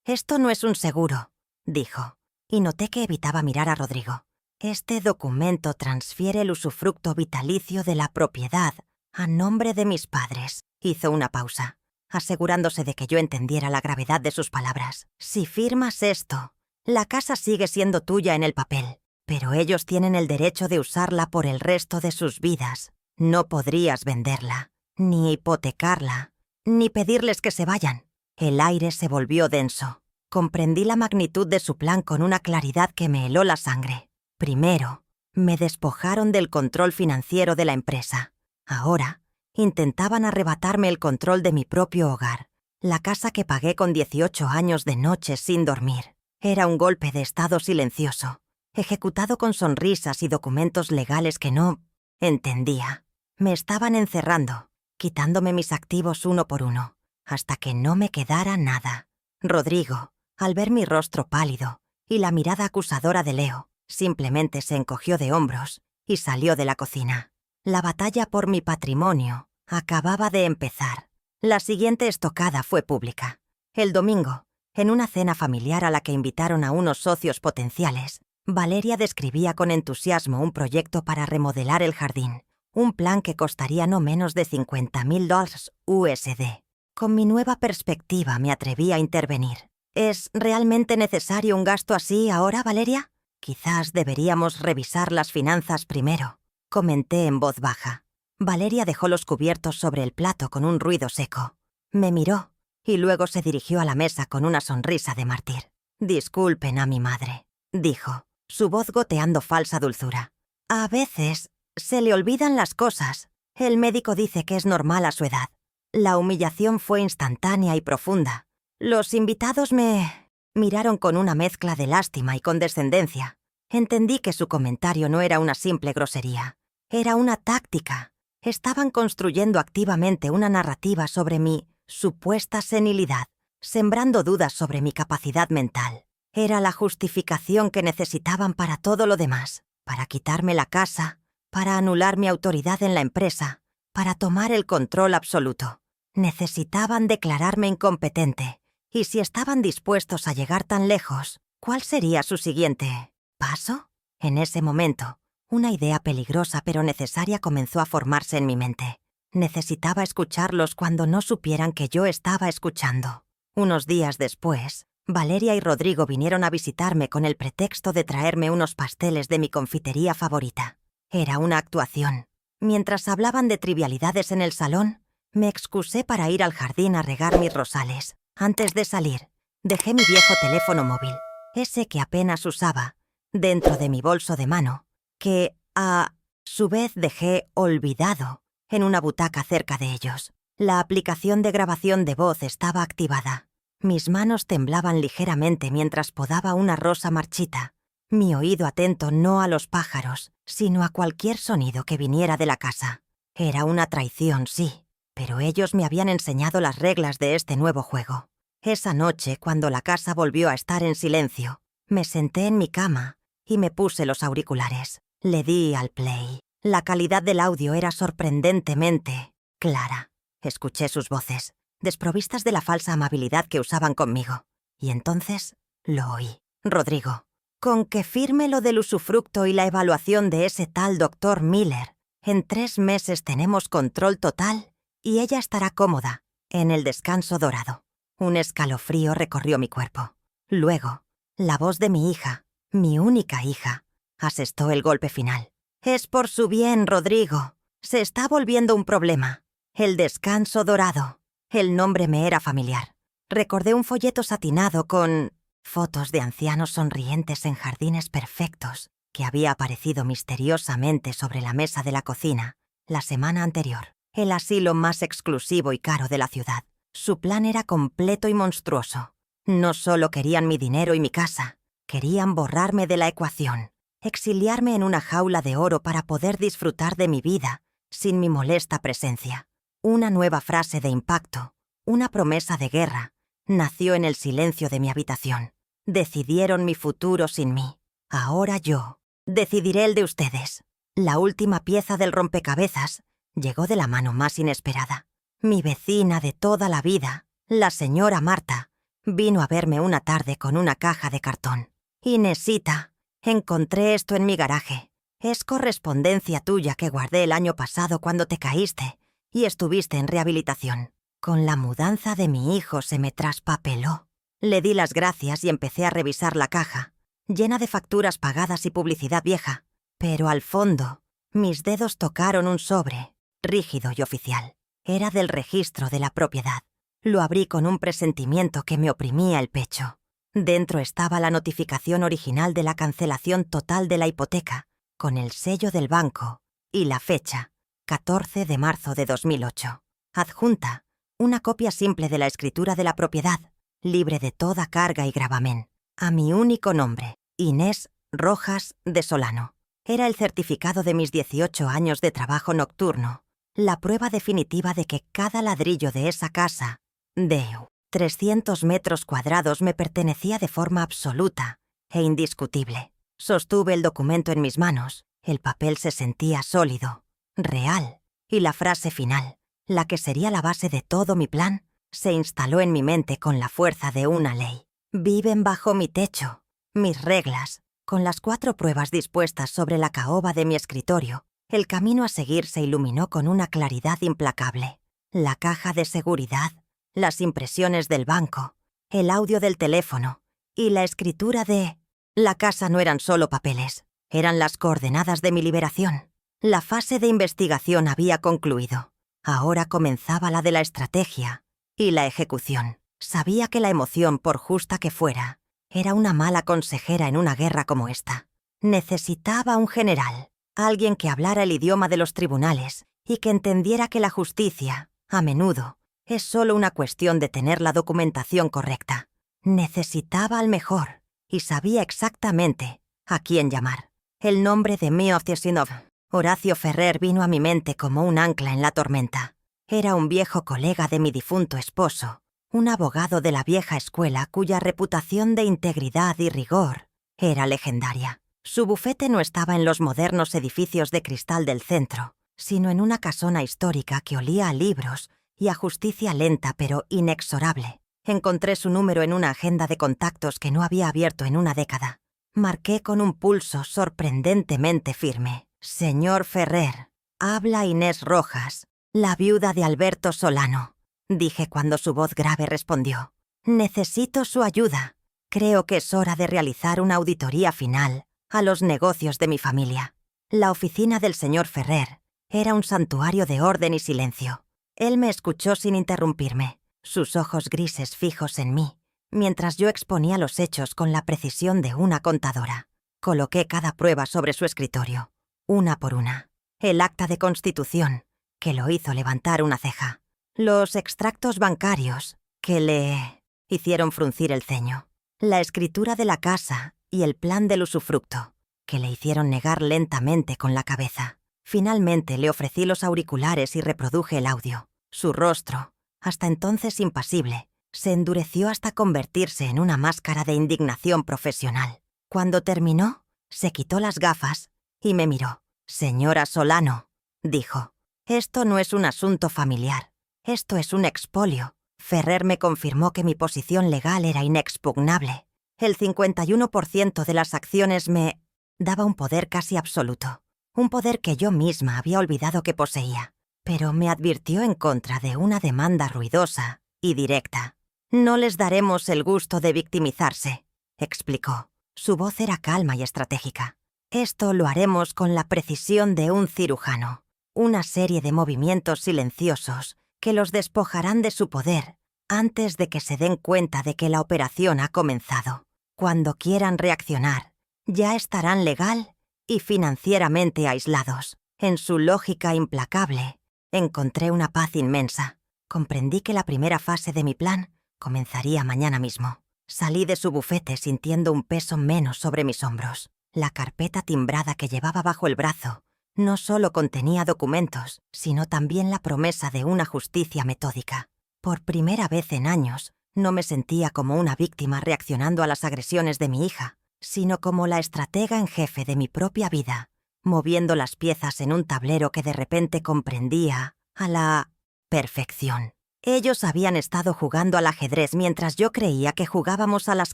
esto no es un seguro», dijo, y noté que evitaba mirar a Rodrigo. «Este documento transfiere el usufructo vitalicio de la propiedad a nombre de mis padres». Hizo una pausa, asegurándose de que yo entendiera la gravedad de sus palabras. «Si firmas esto, la casa sigue siendo tuya en el papel, pero ellos tienen el derecho de usarla por el resto de sus vidas. No podrías venderla, ni hipotecarla, ni pedirles que se vayan». El aire se volvió denso. Comprendí la magnitud de su plan con una claridad que me heló la sangre. Primero, me despojaron del control financiero de la empresa. Ahora, intentaban arrebatarme el control de mi propio hogar, la casa que pagué con 18 años de noches sin dormir. Era un golpe de estado silencioso, ejecutado con sonrisas y documentos legales que no entendía. Me estaban encerrando, quitándome mis activos uno por uno, hasta que no me quedara nada. Rodrigo, al ver mi rostro pálido y la mirada acusadora de Leo, simplemente se encogió de hombros y salió de la cocina. La batalla por mi patrimonio acababa de empezar. La siguiente estocada fue pública. El domingo, en una cena familiar a la que invitaron a unos socios potenciales, Valeria describía con entusiasmo un proyecto para remodelar el jardín, un plan que costaría no menos de $50,000 USD. Con mi nueva perspectiva me atreví a intervenir. ¿Es realmente necesario un gasto así ahora, Valeria? Quizás deberíamos revisar las finanzas primero, comenté en voz baja. Valeria dejó los cubiertos sobre el plato con un ruido seco. Me miró y luego se dirigió a la mesa con una sonrisa de mártir. «Disculpen a mi madre», dijo, su voz goteando falsa dulzura. «A veces se le olvidan las cosas. El médico dice que es normal a su edad». La humillación fue instantánea y profunda. Los invitados me miraron con una mezcla de lástima y condescendencia. Entendí que su comentario no era una simple grosería. Era una táctica. Estaban construyendo activamente una narrativa sobre mi supuesta senilidad, sembrando dudas sobre mi capacidad mental. Era la justificación que necesitaban para todo lo demás, para quitarme la casa, para anular mi autoridad en la empresa, para tomar el control absoluto. Necesitaban declararme incompetente, y si estaban dispuestos a llegar tan lejos, ¿cuál sería su siguiente paso? En ese momento, una idea peligrosa pero necesaria comenzó a formarse en mi mente. Necesitaba escucharlos cuando no supieran que yo estaba escuchando. Unos días después, Valeria y Rodrigo vinieron a visitarme con el pretexto de traerme unos pasteles de mi confitería favorita. Era una actuación. Mientras hablaban de trivialidades en el salón, me excusé para ir al jardín a regar mis rosales. Antes de salir, dejé mi viejo teléfono móvil, ese que apenas usaba, dentro de mi bolso de mano, que, a su vez, dejé olvidado en una butaca cerca de ellos. La aplicación de grabación de voz estaba activada. Mis manos temblaban ligeramente mientras podaba una rosa marchita. Mi oído atento no a los pájaros, sino a cualquier sonido que viniera de la casa. Era una traición, sí, pero ellos me habían enseñado las reglas de este nuevo juego. Esa noche, cuando la casa volvió a estar en silencio, me senté en mi cama y me puse los auriculares. Le di al play. La calidad del audio era sorprendentemente clara. Escuché sus voces, desprovistas de la falsa amabilidad que usaban conmigo. Y entonces lo oí. Rodrigo, con que firme lo del usufructo y la evaluación de ese tal doctor Miller, en 3 meses tenemos control total y ella estará cómoda en el descanso dorado. Un escalofrío recorrió mi cuerpo. Luego, la voz de mi hija, mi única hija, asestó el golpe final. Es por su bien, Rodrigo. Se está volviendo un problema. El descanso dorado. El nombre me era familiar. Recordé un folleto satinado con fotos de ancianos sonrientes en jardines perfectos que había aparecido misteriosamente sobre la mesa de la cocina la semana anterior. El asilo más exclusivo y caro de la ciudad. Su plan era completo y monstruoso. No solo querían mi dinero y mi casa, querían borrarme de la ecuación, exiliarme en una jaula de oro para poder disfrutar de mi vida sin mi molesta presencia. Una nueva frase de impacto, una promesa de guerra, nació en el silencio de mi habitación. Decidieron mi futuro sin mí. Ahora yo decidiré el de ustedes. La última pieza del rompecabezas llegó de la mano más inesperada. Mi vecina de toda la vida, la señora Marta, vino a verme una tarde con una caja de cartón. Inesita, encontré esto en mi garaje. Es correspondencia tuya que guardé el año pasado cuando te caíste y estuviste en rehabilitación. Con la mudanza de mi hijo se me traspapeló. Le di las gracias y empecé a revisar la caja, llena de facturas pagadas y publicidad vieja. Pero al fondo, mis dedos tocaron un sobre, rígido y oficial. Era del registro de la propiedad. Lo abrí con un presentimiento que me oprimía el pecho. Dentro estaba la notificación original de la cancelación total de la hipoteca, con el sello del banco y la fecha, 14 de marzo de 2008. Adjunta, una copia simple de la escritura de la propiedad, libre de toda carga y gravamen, a mi único nombre, Inés Rojas de Solano. Era el certificado de mis 18 años de trabajo nocturno, la prueba definitiva de que cada ladrillo de esa casa, de 300 metros cuadrados, me pertenecía de forma absoluta e indiscutible. Sostuve el documento en mis manos, el papel se sentía sólido, real, y la frase final, la que sería la base de todo mi plan, se instaló en mi mente con la fuerza de una ley. Viven bajo mi techo, mis reglas, con las 4 pruebas dispuestas sobre la caoba de mi escritorio. El camino a seguir se iluminó con una claridad implacable. La caja de seguridad, las impresiones del banco, el audio del teléfono y la escritura de... La casa no eran solo papeles, eran las coordenadas de mi liberación. La fase de investigación había concluido. Ahora comenzaba la de la estrategia y la ejecución. Sabía que la emoción, por justa que fuera, era una mala consejera en una guerra como esta. Necesitaba un general. Alguien que hablara el idioma de los tribunales y que entendiera que la justicia, a menudo, es solo una cuestión de tener la documentación correcta. Necesitaba al mejor y sabía exactamente a quién llamar. El nombre de Miovtiesinov, Horacio Ferrer, vino a mi mente como un ancla en la tormenta. Era un viejo colega de mi difunto esposo, un abogado de la vieja escuela cuya reputación de integridad y rigor era legendaria. Su bufete no estaba en los modernos edificios de cristal del centro, sino en una casona histórica que olía a libros y a justicia lenta pero inexorable. Encontré su número en una agenda de contactos que no había abierto en una década. Marqué con un pulso sorprendentemente firme. «Señor Ferrer, habla Inés Rojas, la viuda de Alberto Solano», dije cuando su voz grave respondió. «Necesito su ayuda. Creo que es hora de realizar una auditoría final a los negocios de mi familia». La oficina del señor Ferrer Era un santuario de orden y silencio. Él me escuchó sin interrumpirme, sus ojos grises fijos en mí, mientras yo exponía los hechos con la precisión de una contadora. Coloqué cada prueba sobre su escritorio, una por una. El acta de constitución, que lo hizo levantar una ceja. Los extractos bancarios, que le hicieron fruncir el ceño. La escritura de la casa y el plan del usufructo, que le hicieron negar lentamente con la cabeza. Finalmente le ofrecí los auriculares y reproduje el audio. Su rostro, hasta entonces impasible, se endureció hasta convertirse en una máscara de indignación profesional. Cuando terminó, se quitó las gafas y me miró. «Señora Solano», dijo, «esto no es un asunto familiar. Esto es un expolio». Ferrer me confirmó que mi posición legal era inexpugnable. El 51% de las acciones me daba un poder casi absoluto. Un poder que yo misma había olvidado que poseía. Pero me advirtió en contra de una demanda ruidosa y directa. «No les daremos el gusto de victimizarse», explicó. Su voz era calma y estratégica. «Esto lo haremos con la precisión de un cirujano. Una serie de movimientos silenciosos que los despojarán de su poder antes de que se den cuenta de que la operación ha comenzado. Cuando quieran reaccionar, ya estarán legal y financieramente aislados». En su lógica implacable, encontré una paz inmensa. Comprendí que la primera fase de mi plan comenzaría mañana mismo. Salí de su bufete sintiendo un peso menos sobre mis hombros. La carpeta timbrada que llevaba bajo el brazo no solo contenía documentos, sino también la promesa de una justicia metódica. Por primera vez en años, no me sentía como una víctima reaccionando a las agresiones de mi hija, sino como la estratega en jefe de mi propia vida, moviendo las piezas en un tablero que de repente comprendía a la perfección. Ellos habían estado jugando al ajedrez mientras yo creía que jugábamos a las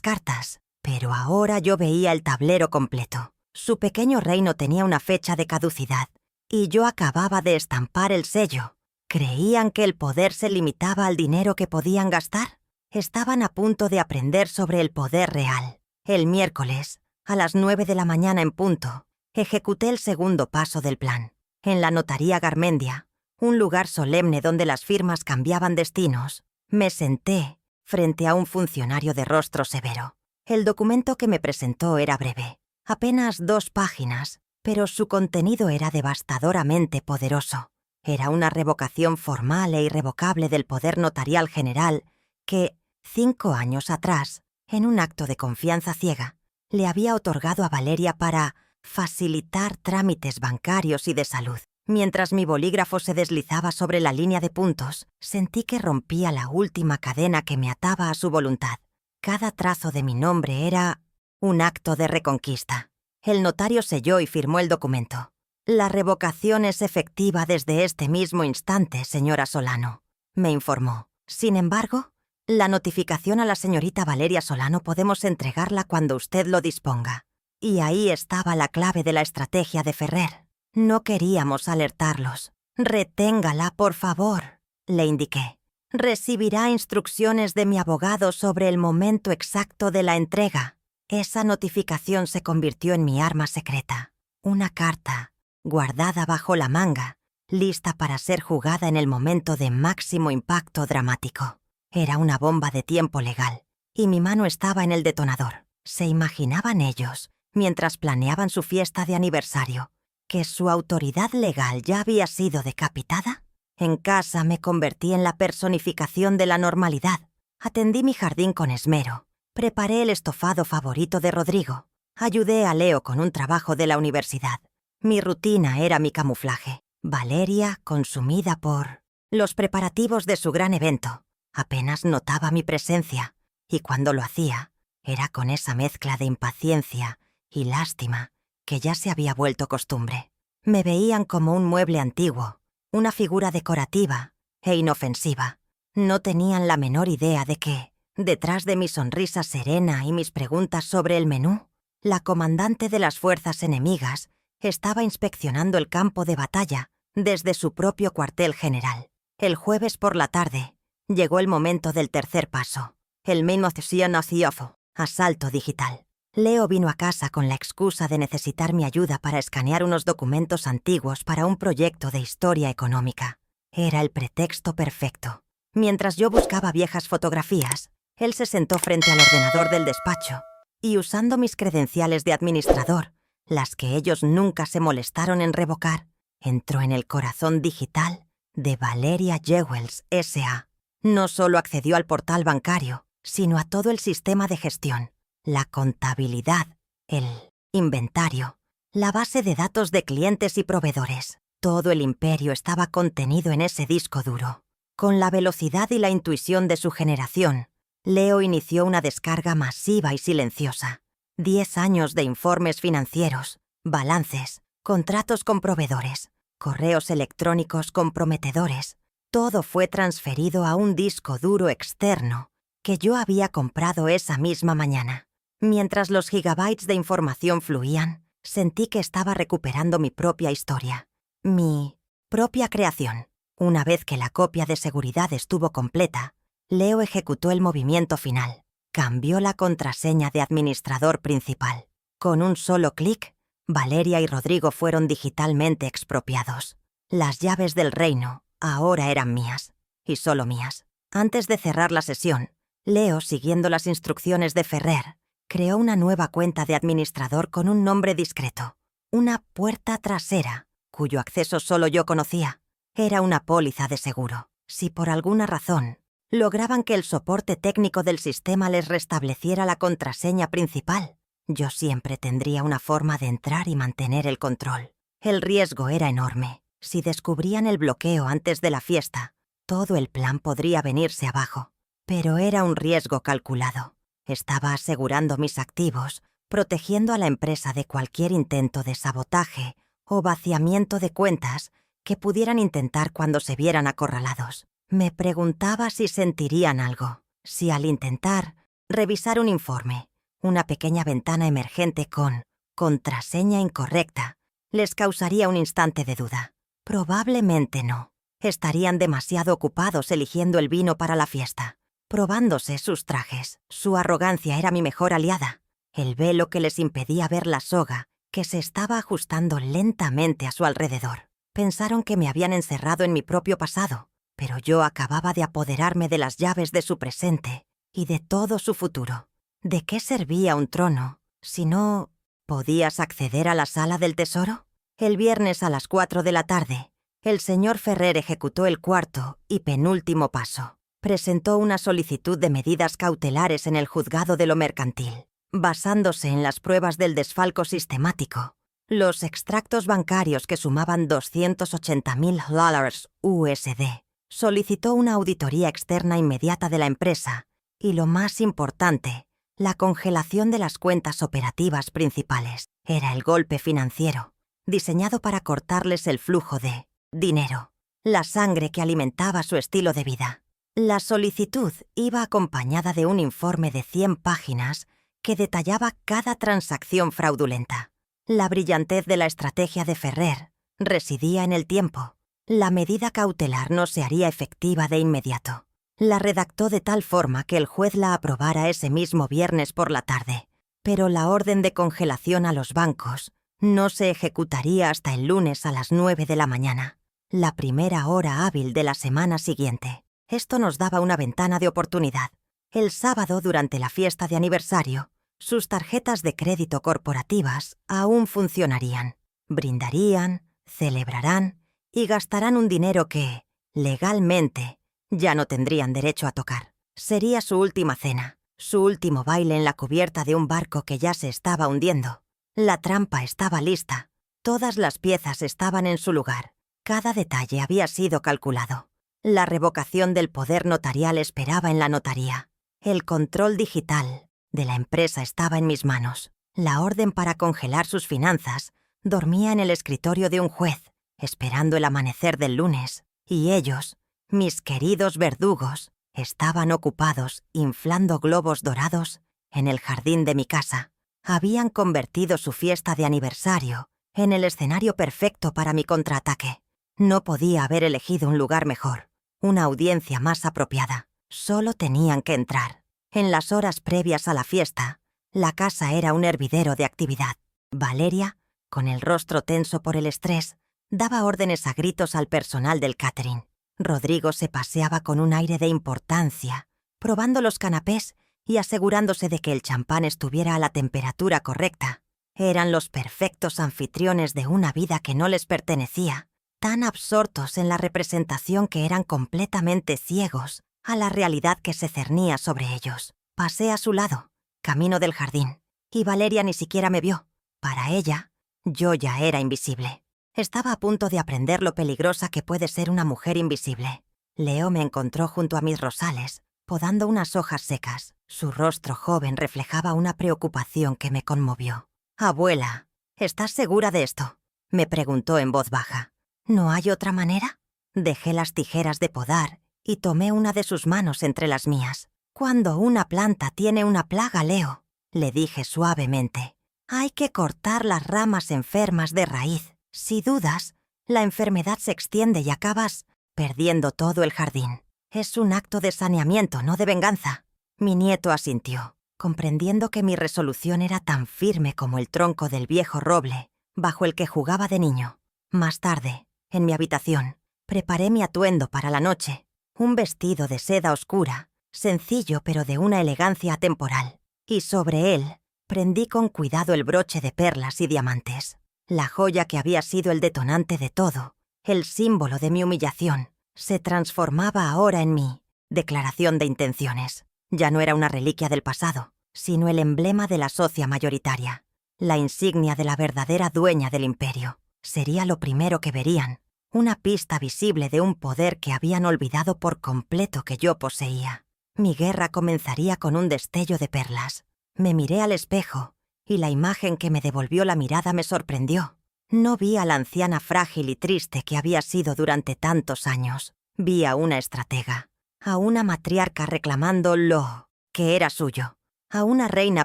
cartas, pero ahora yo veía el tablero completo. Su pequeño reino tenía una fecha de caducidad, y yo acababa de estampar el sello. ¿Creían que el poder se limitaba al dinero que podían gastar? Estaban a punto de aprender sobre el poder real. El miércoles, a las 9 de la mañana en punto, ejecuté el segundo paso del plan. En la notaría Garmendia, un lugar solemne donde las firmas cambiaban destinos, me senté frente a un funcionario de rostro severo. El documento que me presentó era breve, apenas 2 páginas, pero su contenido era devastadoramente poderoso. Era una revocación formal e irrevocable del poder notarial general que, 5 años atrás, en un acto de confianza ciega, le había otorgado a Valeria para facilitar trámites bancarios y de salud. Mientras mi bolígrafo se deslizaba sobre la línea de puntos, sentí que rompía la última cadena que me ataba a su voluntad. Cada trazo de mi nombre era un acto de reconquista. El notario selló y firmó el documento. «La revocación es efectiva desde este mismo instante, señora Solano», me informó. «Sin embargo, la notificación a la señorita Valeria Solano podemos entregarla cuando usted lo disponga». Y ahí estaba la clave de la estrategia de Ferrer. No queríamos alertarlos. «Reténgala, por favor», le indiqué. «Recibirá instrucciones de mi abogado sobre el momento exacto de la entrega». Esa notificación se convirtió en mi arma secreta. Una carta, guardada bajo la manga, lista para ser jugada en el momento de máximo impacto dramático. Era una bomba de tiempo legal, y mi mano estaba en el detonador. ¿Se imaginaban ellos, mientras planeaban su fiesta de aniversario, que su autoridad legal ya había sido decapitada? En casa me convertí en la personificación de la normalidad. Atendí mi jardín con esmero. Preparé el estofado favorito de Rodrigo. Ayudé a Leo con un trabajo de la universidad. Mi rutina era mi camuflaje. Valeria, consumida por los preparativos de su gran evento, apenas notaba mi presencia, y cuando lo hacía, era con esa mezcla de impaciencia y lástima que ya se había vuelto costumbre. Me veían como un mueble antiguo, una figura decorativa e inofensiva. No tenían la menor idea de que, detrás de mi sonrisa serena y mis preguntas sobre el menú, la comandante de las fuerzas enemigas estaba inspeccionando el campo de batalla desde su propio cuartel general. El jueves por la tarde llegó el momento del tercer paso, el Minutionnacioso, asalto digital. Leo vino a casa con la excusa de necesitar mi ayuda para escanear unos documentos antiguos para un proyecto de historia económica. Era el pretexto perfecto. Mientras yo buscaba viejas fotografías, él se sentó frente al ordenador del despacho y, usando mis credenciales de administrador, las que ellos nunca se molestaron en revocar, entró en el corazón digital de Valeria Jewels S.A. No solo accedió al portal bancario, sino a todo el sistema de gestión, la contabilidad, el inventario, la base de datos de clientes y proveedores. Todo el imperio estaba contenido en ese disco duro. Con la velocidad y la intuición de su generación, Leo inició una descarga masiva y silenciosa. 10 años de informes financieros, balances, contratos con proveedores, correos electrónicos comprometedores. Todo fue transferido a un disco duro externo que yo había comprado esa misma mañana. Mientras los gigabytes de información fluían, sentí que estaba recuperando mi propia historia, mi propia creación. Una vez que la copia de seguridad estuvo completa, Leo ejecutó el movimiento final. Cambió la contraseña de administrador principal. Con un solo clic, Valeria y Rodrigo fueron digitalmente expropiados. Las llaves del reino ahora eran mías, y solo mías. Antes de cerrar la sesión, Leo, siguiendo las instrucciones de Ferrer, creó una nueva cuenta de administrador con un nombre discreto, una puerta trasera, cuyo acceso solo yo conocía. Era una póliza de seguro. Si por alguna razón lograban que el soporte técnico del sistema les restableciera la contraseña principal, yo siempre tendría una forma de entrar y mantener el control. El riesgo era enorme. Si descubrían el bloqueo antes de la fiesta, todo el plan podría venirse abajo. Pero era un riesgo calculado. Estaba asegurando mis activos, protegiendo a la empresa de cualquier intento de sabotaje o vaciamiento de cuentas que pudieran intentar cuando se vieran acorralados. Me preguntaba si sentirían algo, si al intentar revisar un informe, una pequeña ventana emergente con contraseña incorrecta, les causaría un instante de duda. Probablemente no. Estarían demasiado ocupados eligiendo el vino para la fiesta, probándose sus trajes. Su arrogancia era mi mejor aliada, el velo que les impedía ver la soga que se estaba ajustando lentamente a su alrededor. Pensaron que me habían encerrado en mi propio pasado, pero yo acababa de apoderarme de las llaves de su presente y de todo su futuro. ¿De qué servía un trono si no podías acceder a la sala del tesoro? El viernes a las 4 de la tarde, el señor Ferrer ejecutó el cuarto y penúltimo paso. Presentó una solicitud de medidas cautelares en el juzgado de lo mercantil, basándose en las pruebas del desfalco sistemático. Los extractos bancarios que sumaban $280,000 USD. Solicitó una auditoría externa inmediata de la empresa y, lo más importante, la congelación de las cuentas operativas principales. Era el golpe financiero, diseñado para cortarles el flujo de dinero, la sangre que alimentaba su estilo de vida. La solicitud iba acompañada de un informe de 100 páginas que detallaba cada transacción fraudulenta. La brillantez de la estrategia de Ferrer residía en el tiempo. La medida cautelar no se haría efectiva de inmediato. La redactó de tal forma que el juez la aprobara ese mismo viernes por la tarde, pero la orden de congelación a los bancos no se ejecutaría hasta el lunes a las 9 de la mañana, la primera hora hábil de la semana siguiente. Esto nos daba una ventana de oportunidad. El sábado, durante la fiesta de aniversario, sus tarjetas de crédito corporativas aún funcionarían. Brindarían, celebrarán y gastarán un dinero que, legalmente, ya no tendrían derecho a tocar. Sería su última cena, su último baile en la cubierta de un barco que ya se estaba hundiendo. La trampa estaba lista. Todas las piezas estaban en su lugar. Cada detalle había sido calculado. La revocación del poder notarial esperaba en la notaría. El control digital de la empresa estaba en mis manos. La orden para congelar sus finanzas dormía en el escritorio de un juez, esperando el amanecer del lunes, y ellos, mis queridos verdugos, estaban ocupados inflando globos dorados en el jardín de mi casa. Habían convertido su fiesta de aniversario en el escenario perfecto para mi contraataque. No podía haber elegido un lugar mejor, una audiencia más apropiada. Solo tenían que entrar. En las horas previas a la fiesta, La casa era un hervidero de actividad. Valeria, con el rostro tenso por el estrés, daba órdenes a gritos al personal del catering. Rodrigo se paseaba con un aire de importancia, probando los canapés y asegurándose de que el champán estuviera a la temperatura correcta. Eran los perfectos anfitriones de una vida que no les pertenecía, tan absortos en la representación que eran completamente ciegos a la realidad que se cernía sobre ellos. Pasé a su lado, camino del jardín, y Valeria ni siquiera me vio. Para ella, yo ya era invisible. Estaba a punto de aprender lo peligrosa que puede ser una mujer invisible. Leo me encontró junto a mis rosales, podando unas hojas secas. Su rostro joven reflejaba una preocupación que me conmovió. «Abuela, ¿estás segura de esto?», me preguntó en voz baja. «¿No hay otra manera?». Dejé las tijeras de podar y tomé una de sus manos entre las mías. «Cuando una planta tiene una plaga, Leo», le dije suavemente, «hay que cortar las ramas enfermas de raíz. Si dudas, la enfermedad se extiende y acabas perdiendo todo el jardín. Es un acto de saneamiento, no de venganza». Mi nieto asintió, comprendiendo que mi resolución era tan firme como el tronco del viejo roble bajo el que jugaba de niño. Más tarde, en mi habitación, preparé mi atuendo para la noche. Un vestido de seda oscura, sencillo pero de una elegancia atemporal. Y sobre él, prendí con cuidado el broche de perlas y diamantes. La joya que había sido el detonante de todo, el símbolo de mi humillación, se transformaba ahora en mi declaración de intenciones. Ya no era una reliquia del pasado, sino el emblema de la socia mayoritaria, la insignia de la verdadera dueña del imperio. Sería lo primero que verían, una pista visible de un poder que habían olvidado por completo que yo poseía. Mi guerra comenzaría con un destello de perlas. Me miré al espejo, y la imagen que me devolvió la mirada me sorprendió. No vi a la anciana frágil y triste que había sido durante tantos años. Vi a una estratega, a una matriarca reclamando lo que era suyo, a una reina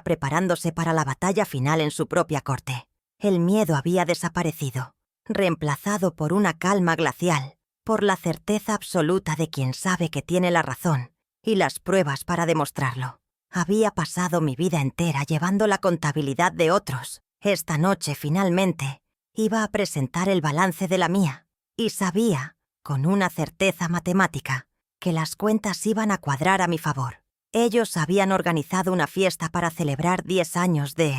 preparándose para la batalla final en su propia corte. El miedo había desaparecido, reemplazado por una calma glacial, por la certeza absoluta de quien sabe que tiene la razón y las pruebas para demostrarlo. Había pasado mi vida entera llevando la contabilidad de otros. Esta noche, finalmente, iba a presentar el balance de la mía, y sabía, con una certeza matemática, que las cuentas iban a cuadrar a mi favor. Ellos habían organizado una fiesta para celebrar 10 años de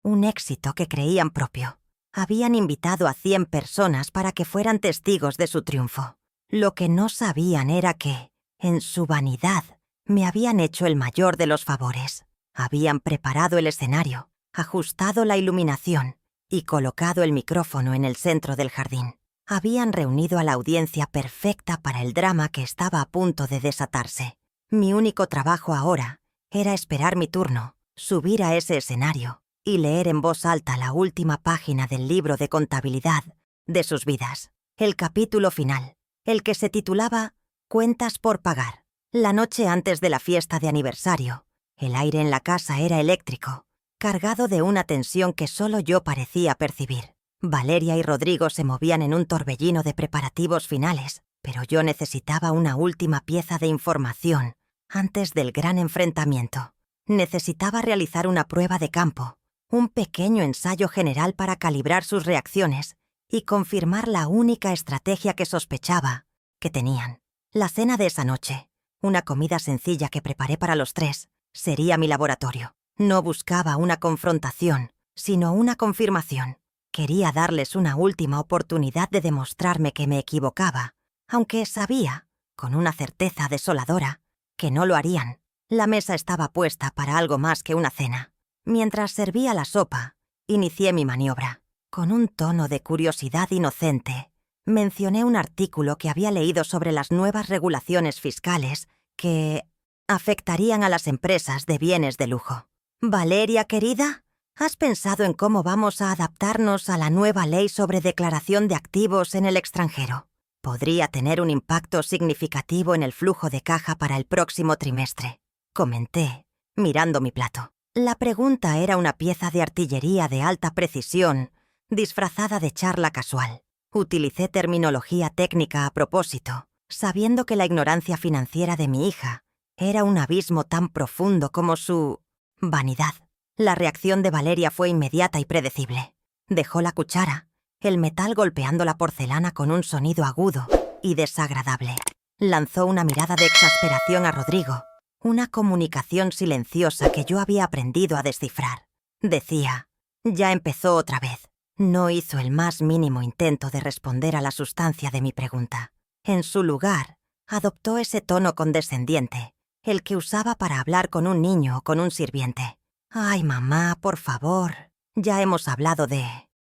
un éxito que creían propio. Habían invitado a 100 personas para que fueran testigos de su triunfo. Lo que no sabían era que, en su vanidad, me habían hecho el mayor de los favores. Habían preparado el escenario, ajustado la iluminación y colocado el micrófono en el centro del jardín. Habían reunido a la audiencia perfecta para el drama que estaba a punto de desatarse. Mi único trabajo ahora era esperar mi turno, subir a ese escenario y leer en voz alta la última página del libro de contabilidad de sus vidas. El capítulo final, el que se titulaba Cuentas por pagar. La noche antes de la fiesta de aniversario, el aire en la casa era eléctrico, cargado de una tensión que solo yo parecía percibir. Valeria y Rodrigo se movían en un torbellino de preparativos finales, pero yo necesitaba una última pieza de información antes del gran enfrentamiento. Necesitaba realizar una prueba de campo, un pequeño ensayo general para calibrar sus reacciones y confirmar la única estrategia que sospechaba que tenían. La cena de esa noche, una comida sencilla que preparé para los 3, sería mi laboratorio. No buscaba una confrontación, sino una confirmación. Quería darles una última oportunidad de demostrarme que me equivocaba, aunque sabía, con una certeza desoladora, que no lo harían. La mesa estaba puesta para algo más que una cena. Mientras servía la sopa, inicié mi maniobra. Con un tono de curiosidad inocente, mencioné un artículo que había leído sobre las nuevas regulaciones fiscales que afectarían a las empresas de bienes de lujo. «Valeria, querida, ¿has pensado en cómo vamos a adaptarnos a la nueva ley sobre declaración de activos en el extranjero? Podría tener un impacto significativo en el flujo de caja para el próximo trimestre», comenté, mirando mi plato. La pregunta era una pieza de artillería de alta precisión, disfrazada de charla casual. Utilicé terminología técnica a propósito, sabiendo que la ignorancia financiera de mi hija era un abismo tan profundo como su vanidad. La reacción de Valeria fue inmediata y predecible. Dejó la cuchara, el metal golpeando la porcelana con un sonido agudo y desagradable. Lanzó una mirada de exasperación a Rodrigo, una comunicación silenciosa que yo había aprendido a descifrar. Decía, ya empezó otra vez. No hizo el más mínimo intento de responder a la sustancia de mi pregunta. En su lugar, adoptó ese tono condescendiente, el que usaba para hablar con un niño o con un sirviente. «Ay, mamá, por favor, ya hemos hablado de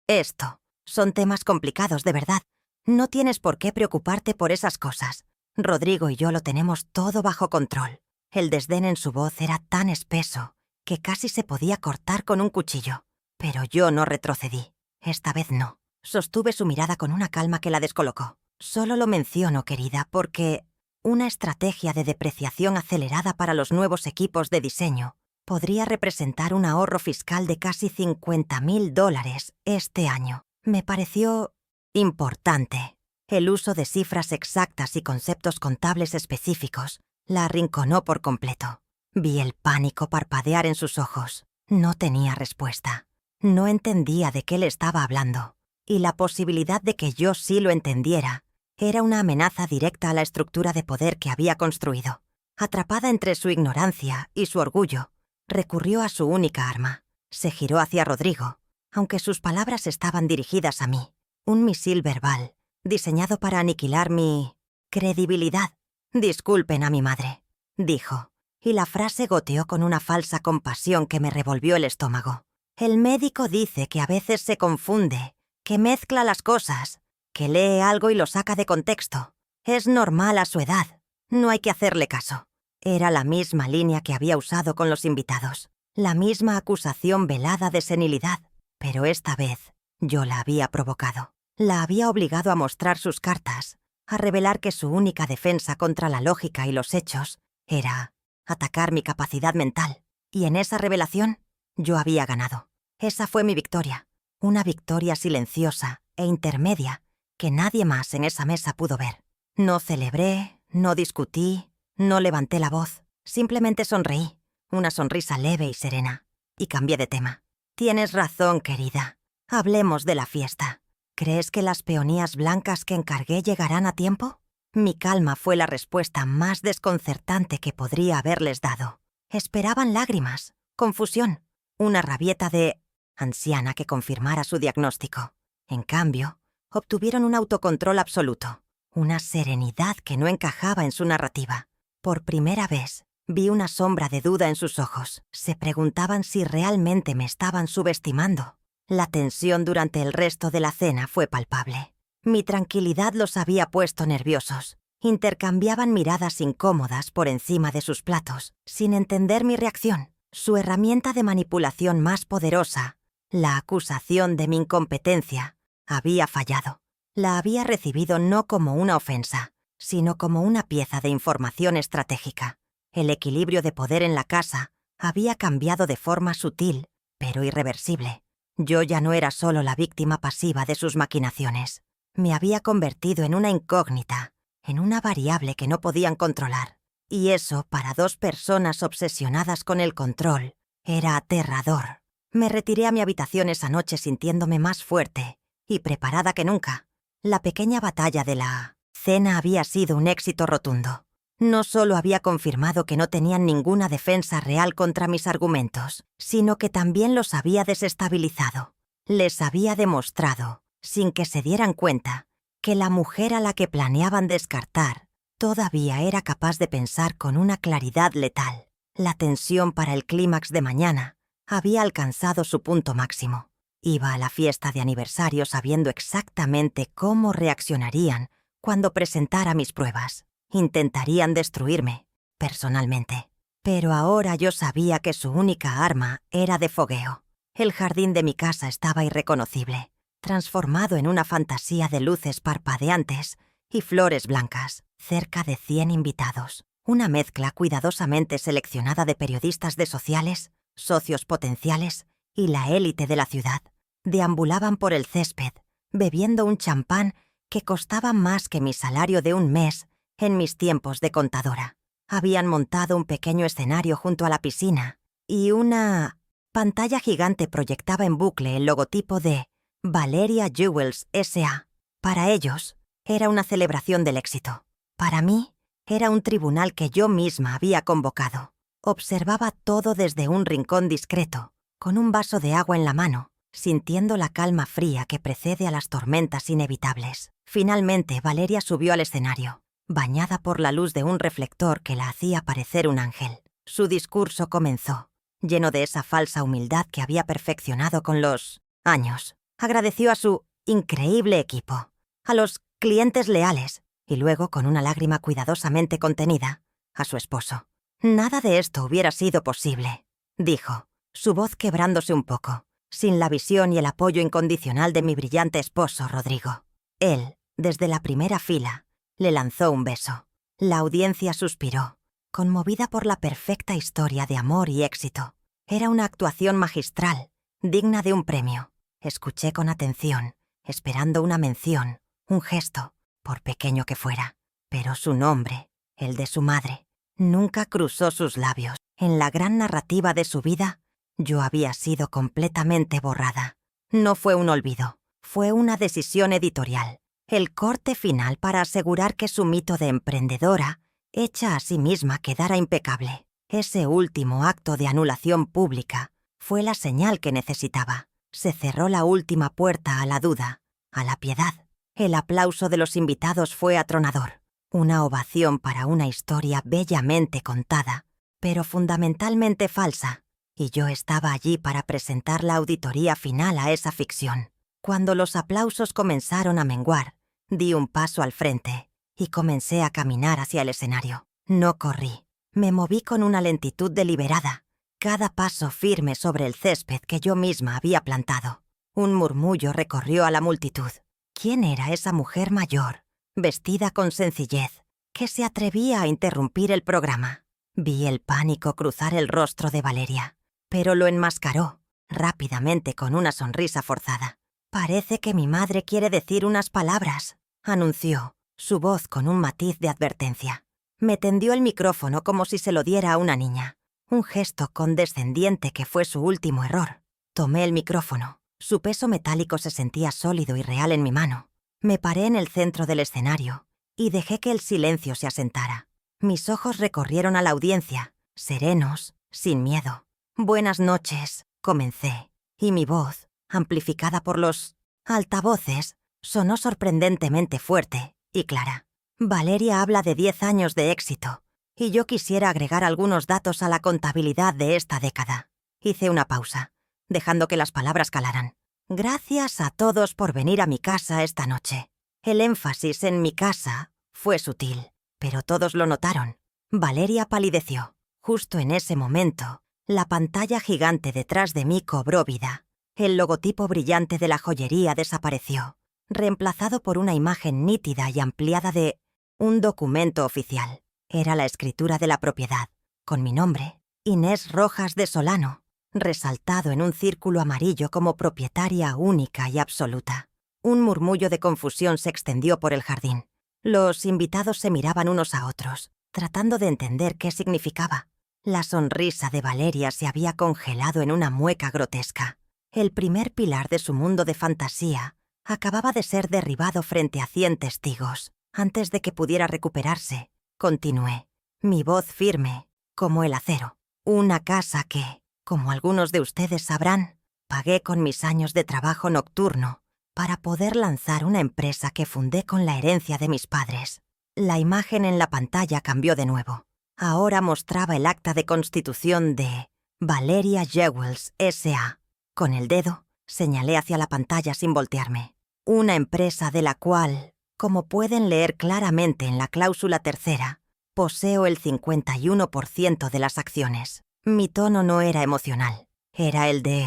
esto. Son temas complicados, de verdad. No tienes por qué preocuparte por esas cosas. Rodrigo y yo lo tenemos todo bajo control». El desdén en su voz era tan espeso que casi se podía cortar con un cuchillo. Pero yo no retrocedí. Esta vez no. Sostuve su mirada con una calma que la descolocó. Solo lo menciono, querida, porque una estrategia de depreciación acelerada para los nuevos equipos de diseño podría representar un ahorro fiscal de casi $50.000 este año. Me pareció importante. El uso de cifras exactas y conceptos contables específicos la arrinconó por completo. Vi el pánico parpadear en sus ojos. No tenía respuesta. No entendía de qué le estaba hablando. Y la posibilidad de que yo sí lo entendiera era una amenaza directa a la estructura de poder que había construido. Atrapada entre su ignorancia y su orgullo, recurrió a su única arma. Se giró hacia Rodrigo, aunque sus palabras estaban dirigidas a mí. Un misil verbal, diseñado para aniquilar mi credibilidad. «Disculpen a mi madre», dijo, y la frase goteó con una falsa compasión que me revolvió el estómago. «El médico dice que a veces se confunde, que mezcla las cosas, que lee algo y lo saca de contexto. Es normal a su edad. No hay que hacerle caso». Era la misma línea que había usado con los invitados, la misma acusación velada de senilidad, pero esta vez yo la había provocado. La había obligado a mostrar sus cartas, a revelar que su única defensa contra la lógica y los hechos era atacar mi capacidad mental. Y en esa revelación yo había ganado. Esa fue mi victoria, una victoria silenciosa e intermedia que nadie más en esa mesa pudo ver. No celebré, no discutí, no levanté la voz, simplemente sonreí, una sonrisa leve y serena, y cambié de tema. «Tienes razón, querida. Hablemos de la fiesta. ¿Crees que las peonías blancas que encargué llegarán a tiempo?» Mi calma fue la respuesta más desconcertante que podría haberles dado. Esperaban lágrimas, confusión, una rabieta de anciana que confirmara su diagnóstico. En cambio, obtuvieron un autocontrol absoluto, una serenidad que no encajaba en su narrativa. Por primera vez, vi una sombra de duda en sus ojos. Se preguntaban si realmente me estaban subestimando. La tensión durante el resto de la cena fue palpable. Mi tranquilidad los había puesto nerviosos. Intercambiaban miradas incómodas por encima de sus platos, sin entender mi reacción. Su herramienta de manipulación más poderosa, la acusación de mi incompetencia, había fallado. La había recibido no como una ofensa, sino como una pieza de información estratégica. El equilibrio de poder en la casa había cambiado de forma sutil, pero irreversible. Yo ya no era solo la víctima pasiva de sus maquinaciones. Me había convertido en una incógnita, en una variable que no podían controlar. Y eso, para dos personas obsesionadas con el control, era aterrador. Me retiré a mi habitación esa noche sintiéndome más fuerte y preparada que nunca. La pequeña batalla de la cena había sido un éxito rotundo. No solo había confirmado que no tenían ninguna defensa real contra mis argumentos, sino que también los había desestabilizado. Les había demostrado, sin que se dieran cuenta, que la mujer a la que planeaban descartar todavía era capaz de pensar con una claridad letal. La tensión para el clímax de mañana había alcanzado su punto máximo. Iba a la fiesta de aniversario sabiendo exactamente cómo reaccionarían cuando presentara mis pruebas. Intentarían destruirme, personalmente. Pero ahora yo sabía que su única arma era de fogueo. El jardín de mi casa estaba irreconocible, transformado en una fantasía de luces parpadeantes y flores blancas. Cerca de 100 invitados, una mezcla cuidadosamente seleccionada de periodistas de sociales, socios potenciales y la élite de la ciudad, deambulaban por el césped, bebiendo un champán que costaba más que mi salario de un mes en mis tiempos de contadora. Habían montado un pequeño escenario junto a la piscina y una pantalla gigante proyectaba en bucle el logotipo de Valeria Jewels S.A. Para ellos, era una celebración del éxito. Para mí, era un tribunal que yo misma había convocado. Observaba todo desde un rincón discreto, con un vaso de agua en la mano, sintiendo la calma fría que precede a las tormentas inevitables. Finalmente, Valeria subió al escenario, bañada por la luz de un reflector que la hacía parecer un ángel. Su discurso comenzó, lleno de esa falsa humildad que había perfeccionado con los años. Agradeció a su increíble equipo, a los clientes leales y luego, con una lágrima cuidadosamente contenida, a su esposo. Nada de esto hubiera sido posible, dijo, su voz quebrándose un poco, sin la visión y el apoyo incondicional de mi brillante esposo, Rodrigo. Él, desde la primera fila, le lanzó un beso. La audiencia suspiró, conmovida por la perfecta historia de amor y éxito. Era una actuación magistral, digna de un premio. Escuché con atención, esperando una mención, un gesto, por pequeño que fuera. Pero su nombre, el de su madre, nunca cruzó sus labios. En la gran narrativa de su vida, yo había sido completamente borrada. No fue un olvido, fue una decisión editorial. El corte final para asegurar que su mito de emprendedora, hecha a sí misma, quedara impecable. Ese último acto de anulación pública fue la señal que necesitaba. Se cerró la última puerta a la duda, a la piedad. El aplauso de los invitados fue atronador. Una ovación para una historia bellamente contada, pero fundamentalmente falsa. Y yo estaba allí para presentar la auditoría final a esa ficción. Cuando los aplausos comenzaron a menguar, di un paso al frente y comencé a caminar hacia el escenario. No corrí. Me moví con una lentitud deliberada, cada paso firme sobre el césped que yo misma había plantado. Un murmullo recorrió a la multitud. ¿Quién era esa mujer mayor, vestida con sencillez, que se atrevía a interrumpir el programa? Vi el pánico cruzar el rostro de Valeria, pero lo enmascaró rápidamente con una sonrisa forzada. «Parece que mi madre quiere decir unas palabras», anunció, su voz con un matiz de advertencia. Me tendió el micrófono como si se lo diera a una niña, un gesto condescendiente que fue su último error. Tomé el micrófono. Su peso metálico se sentía sólido y real en mi mano. Me paré en el centro del escenario y dejé que el silencio se asentara. Mis ojos recorrieron a la audiencia, serenos, sin miedo. «Buenas noches», comencé, y mi voz, amplificada por los altavoces, sonó sorprendentemente fuerte y clara. «Valeria habla de 10 años de éxito, y yo quisiera agregar algunos datos a la contabilidad de esta década». Hice una pausa, dejando que las palabras calaran. «Gracias a todos por venir a mi casa esta noche». El énfasis en mi casa fue sutil, pero todos lo notaron. Valeria palideció. Justo en ese momento, la pantalla gigante detrás de mí cobró vida. El logotipo brillante de la joyería desapareció, reemplazado por una imagen nítida y ampliada de un documento oficial. Era la escritura de la propiedad, con mi nombre, Inés Rojas de Solano, resaltado en un círculo amarillo como propietaria única y absoluta. Un murmullo de confusión se extendió por el jardín. Los invitados se miraban unos a otros, tratando de entender qué significaba. La sonrisa de Valeria se había congelado en una mueca grotesca. El primer pilar de su mundo de fantasía acababa de ser derribado frente a 100 testigos. Antes de que pudiera recuperarse, continué, mi voz firme, como el acero. Una casa que, como algunos de ustedes sabrán, pagué con mis años de trabajo nocturno para poder lanzar una empresa que fundé con la herencia de mis padres. La imagen en la pantalla cambió de nuevo. Ahora mostraba el acta de constitución de Valeria Jewels S.A. Con el dedo, señalé hacia la pantalla sin voltearme. Una empresa de la cual, como pueden leer claramente en la cláusula tercera, poseo el 51% de las acciones. Mi tono no era emocional, era el de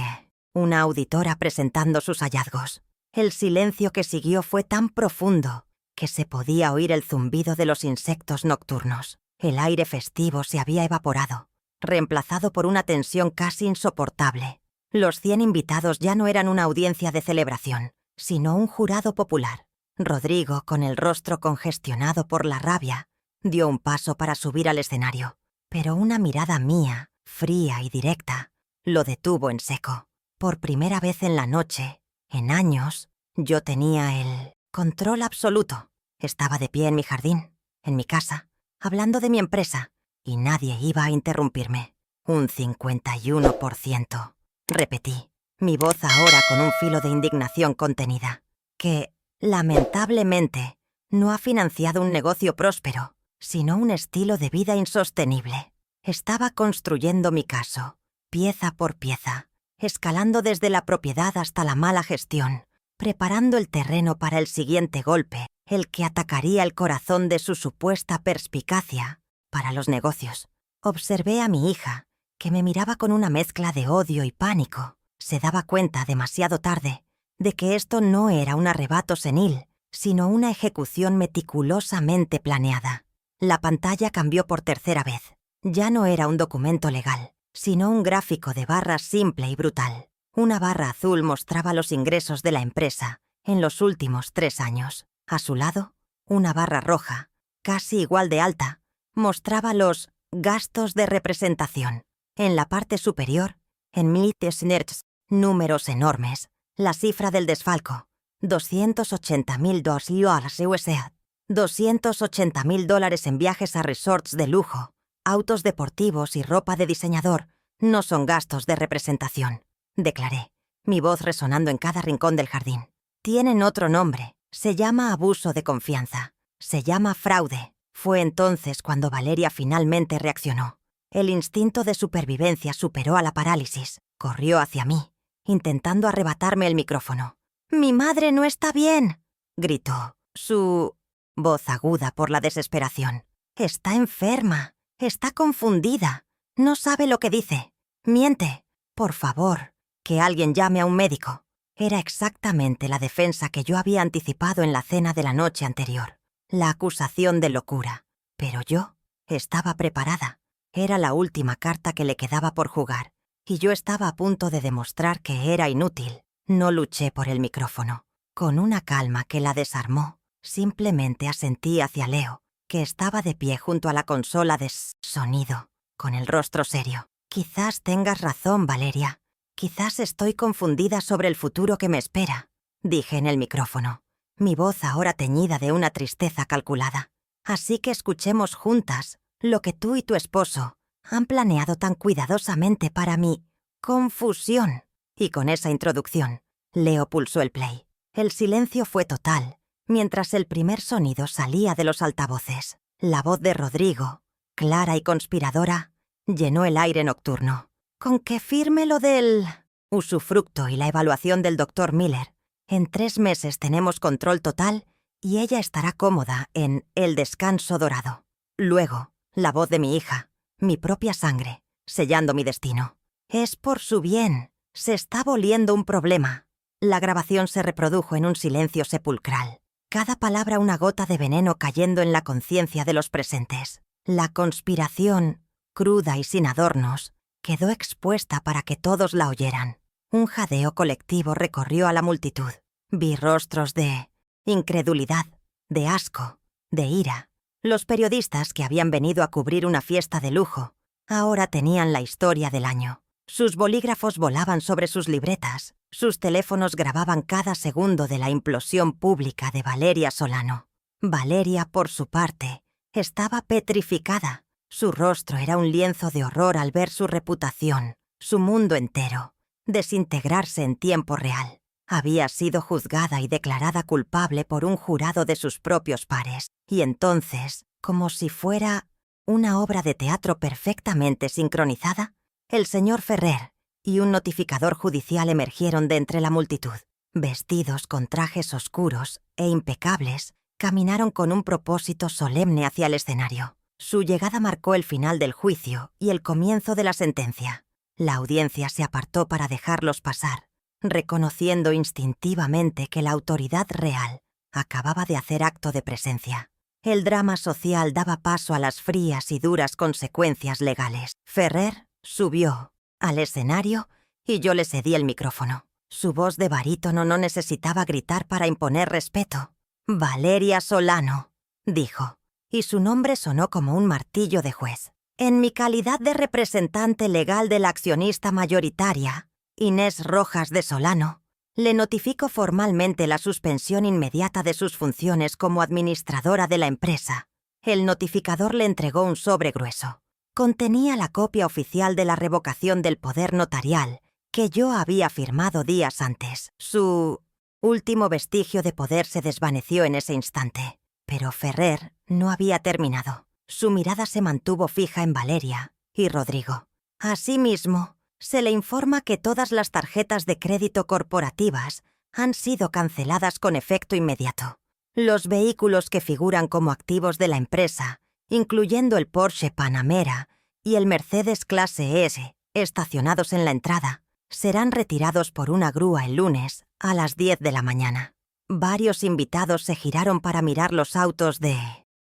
una auditora presentando sus hallazgos. El silencio que siguió fue tan profundo que se podía oír el zumbido de los insectos nocturnos. El aire festivo se había evaporado, reemplazado por una tensión casi insoportable. Los 100 invitados ya no eran una audiencia de celebración, sino un jurado popular. Rodrigo, con el rostro congestionado por la rabia, dio un paso para subir al escenario, pero una mirada mía, fría y directa, lo detuvo en seco. Por primera vez en la noche, en años, yo tenía el control absoluto. Estaba de pie en mi jardín, en mi casa, hablando de mi empresa, y nadie iba a interrumpirme. Un 51%. Repetí, mi voz ahora con un filo de indignación contenida, que, lamentablemente, no ha financiado un negocio próspero, sino un estilo de vida insostenible. Estaba construyendo mi caso, pieza por pieza, escalando desde la propiedad hasta la mala gestión, preparando el terreno para el siguiente golpe, el que atacaría el corazón de su supuesta perspicacia para los negocios. Observé a mi hija, que me miraba con una mezcla de odio y pánico. Se daba cuenta demasiado tarde de que esto no era un arrebato senil, sino una ejecución meticulosamente planeada. La pantalla cambió por tercera vez. Ya no era un documento legal, sino un gráfico de barras simple y brutal. Una barra azul mostraba los ingresos de la empresa en los últimos 3 años. A su lado, una barra roja, casi igual de alta, mostraba los gastos de representación. En la parte superior, en miles nerds, números enormes, la cifra del desfalco, $280,000 USA, $280,000 en viajes a resorts de lujo, autos deportivos y ropa de diseñador. No son gastos de representación, declaré, mi voz resonando en cada rincón del jardín. Tienen otro nombre, se llama abuso de confianza, se llama fraude. Fue entonces cuando Valeria finalmente reaccionó. El instinto de supervivencia superó a la parálisis. Corrió hacia mí, intentando arrebatarme el micrófono. «¡Mi madre no está bien!», gritó, su voz aguda por la desesperación. «Está enferma, está confundida, no sabe lo que dice, miente. Por favor, que alguien llame a un médico». Era exactamente la defensa que yo había anticipado en la cena de la noche anterior. La acusación de locura. Pero yo estaba preparada. Era la última carta que le quedaba por jugar, y yo estaba a punto de demostrar que era inútil. No luché por el micrófono. Con una calma que la desarmó, simplemente asentí hacia Leo, que estaba de pie junto a la consola de sonido, con el rostro serio. «Quizás tengas razón, Valeria. Quizás estoy confundida sobre el futuro que me espera», dije en el micrófono, mi voz ahora teñida de una tristeza calculada. «Así que escuchemos juntas lo que tú y tu esposo han planeado tan cuidadosamente para mi confusión». Y con esa introducción, Leo pulsó el play. El silencio fue total, mientras el primer sonido salía de los altavoces. La voz de Rodrigo, clara y conspiradora, llenó el aire nocturno. «Con que firme lo del usufructo y la evaluación del Dr. Miller. En 3 meses tenemos control total y ella estará cómoda en el descanso dorado». Luego, la voz de mi hija, mi propia sangre, sellando mi destino. «Es por su bien. Se está volviendo un problema». La grabación se reprodujo en un silencio sepulcral. Cada palabra una gota de veneno cayendo en la conciencia de los presentes. La conspiración, cruda y sin adornos, quedó expuesta para que todos la oyeran. Un jadeo colectivo recorrió a la multitud. Vi rostros de incredulidad, de asco, de ira. Los periodistas que habían venido a cubrir una fiesta de lujo ahora tenían la historia del año. Sus bolígrafos volaban sobre sus libretas, sus teléfonos grababan cada segundo de la implosión pública de Valeria Solano. Valeria, por su parte, estaba petrificada. Su rostro era un lienzo de horror al ver su reputación, su mundo entero, desintegrarse en tiempo real. Había sido juzgada y declarada culpable por un jurado de sus propios pares, y entonces, como si fuera una obra de teatro perfectamente sincronizada, el señor Ferrer y un notificador judicial emergieron de entre la multitud. Vestidos con trajes oscuros e impecables, caminaron con un propósito solemne hacia el escenario. Su llegada marcó el final del juicio y el comienzo de la sentencia. La audiencia se apartó para dejarlos pasar, reconociendo instintivamente que la autoridad real acababa de hacer acto de presencia. El drama social daba paso a las frías y duras consecuencias legales. Ferrer subió al escenario y yo le cedí el micrófono. Su voz de barítono no necesitaba gritar para imponer respeto. «Valeria Solano», dijo, y su nombre sonó como un martillo de juez. En mi calidad de representante legal de la accionista mayoritaria, Inés Rojas de Solano, le notifico formalmente la suspensión inmediata de sus funciones como administradora de la empresa. El notificador le entregó un sobre grueso. Contenía la copia oficial de la revocación del poder notarial que yo había firmado días antes. Su último vestigio de poder se desvaneció en ese instante. Pero Ferrer no había terminado. Su mirada se mantuvo fija en Valeria y Rodrigo. Asimismo, se le informa que todas las tarjetas de crédito corporativas han sido canceladas con efecto inmediato. Los vehículos que figuran como activos de la empresa, incluyendo el Porsche Panamera y el Mercedes Clase S, estacionados en la entrada, serán retirados por una grúa el lunes a las 10 de la mañana. Varios invitados se giraron para mirar los autos de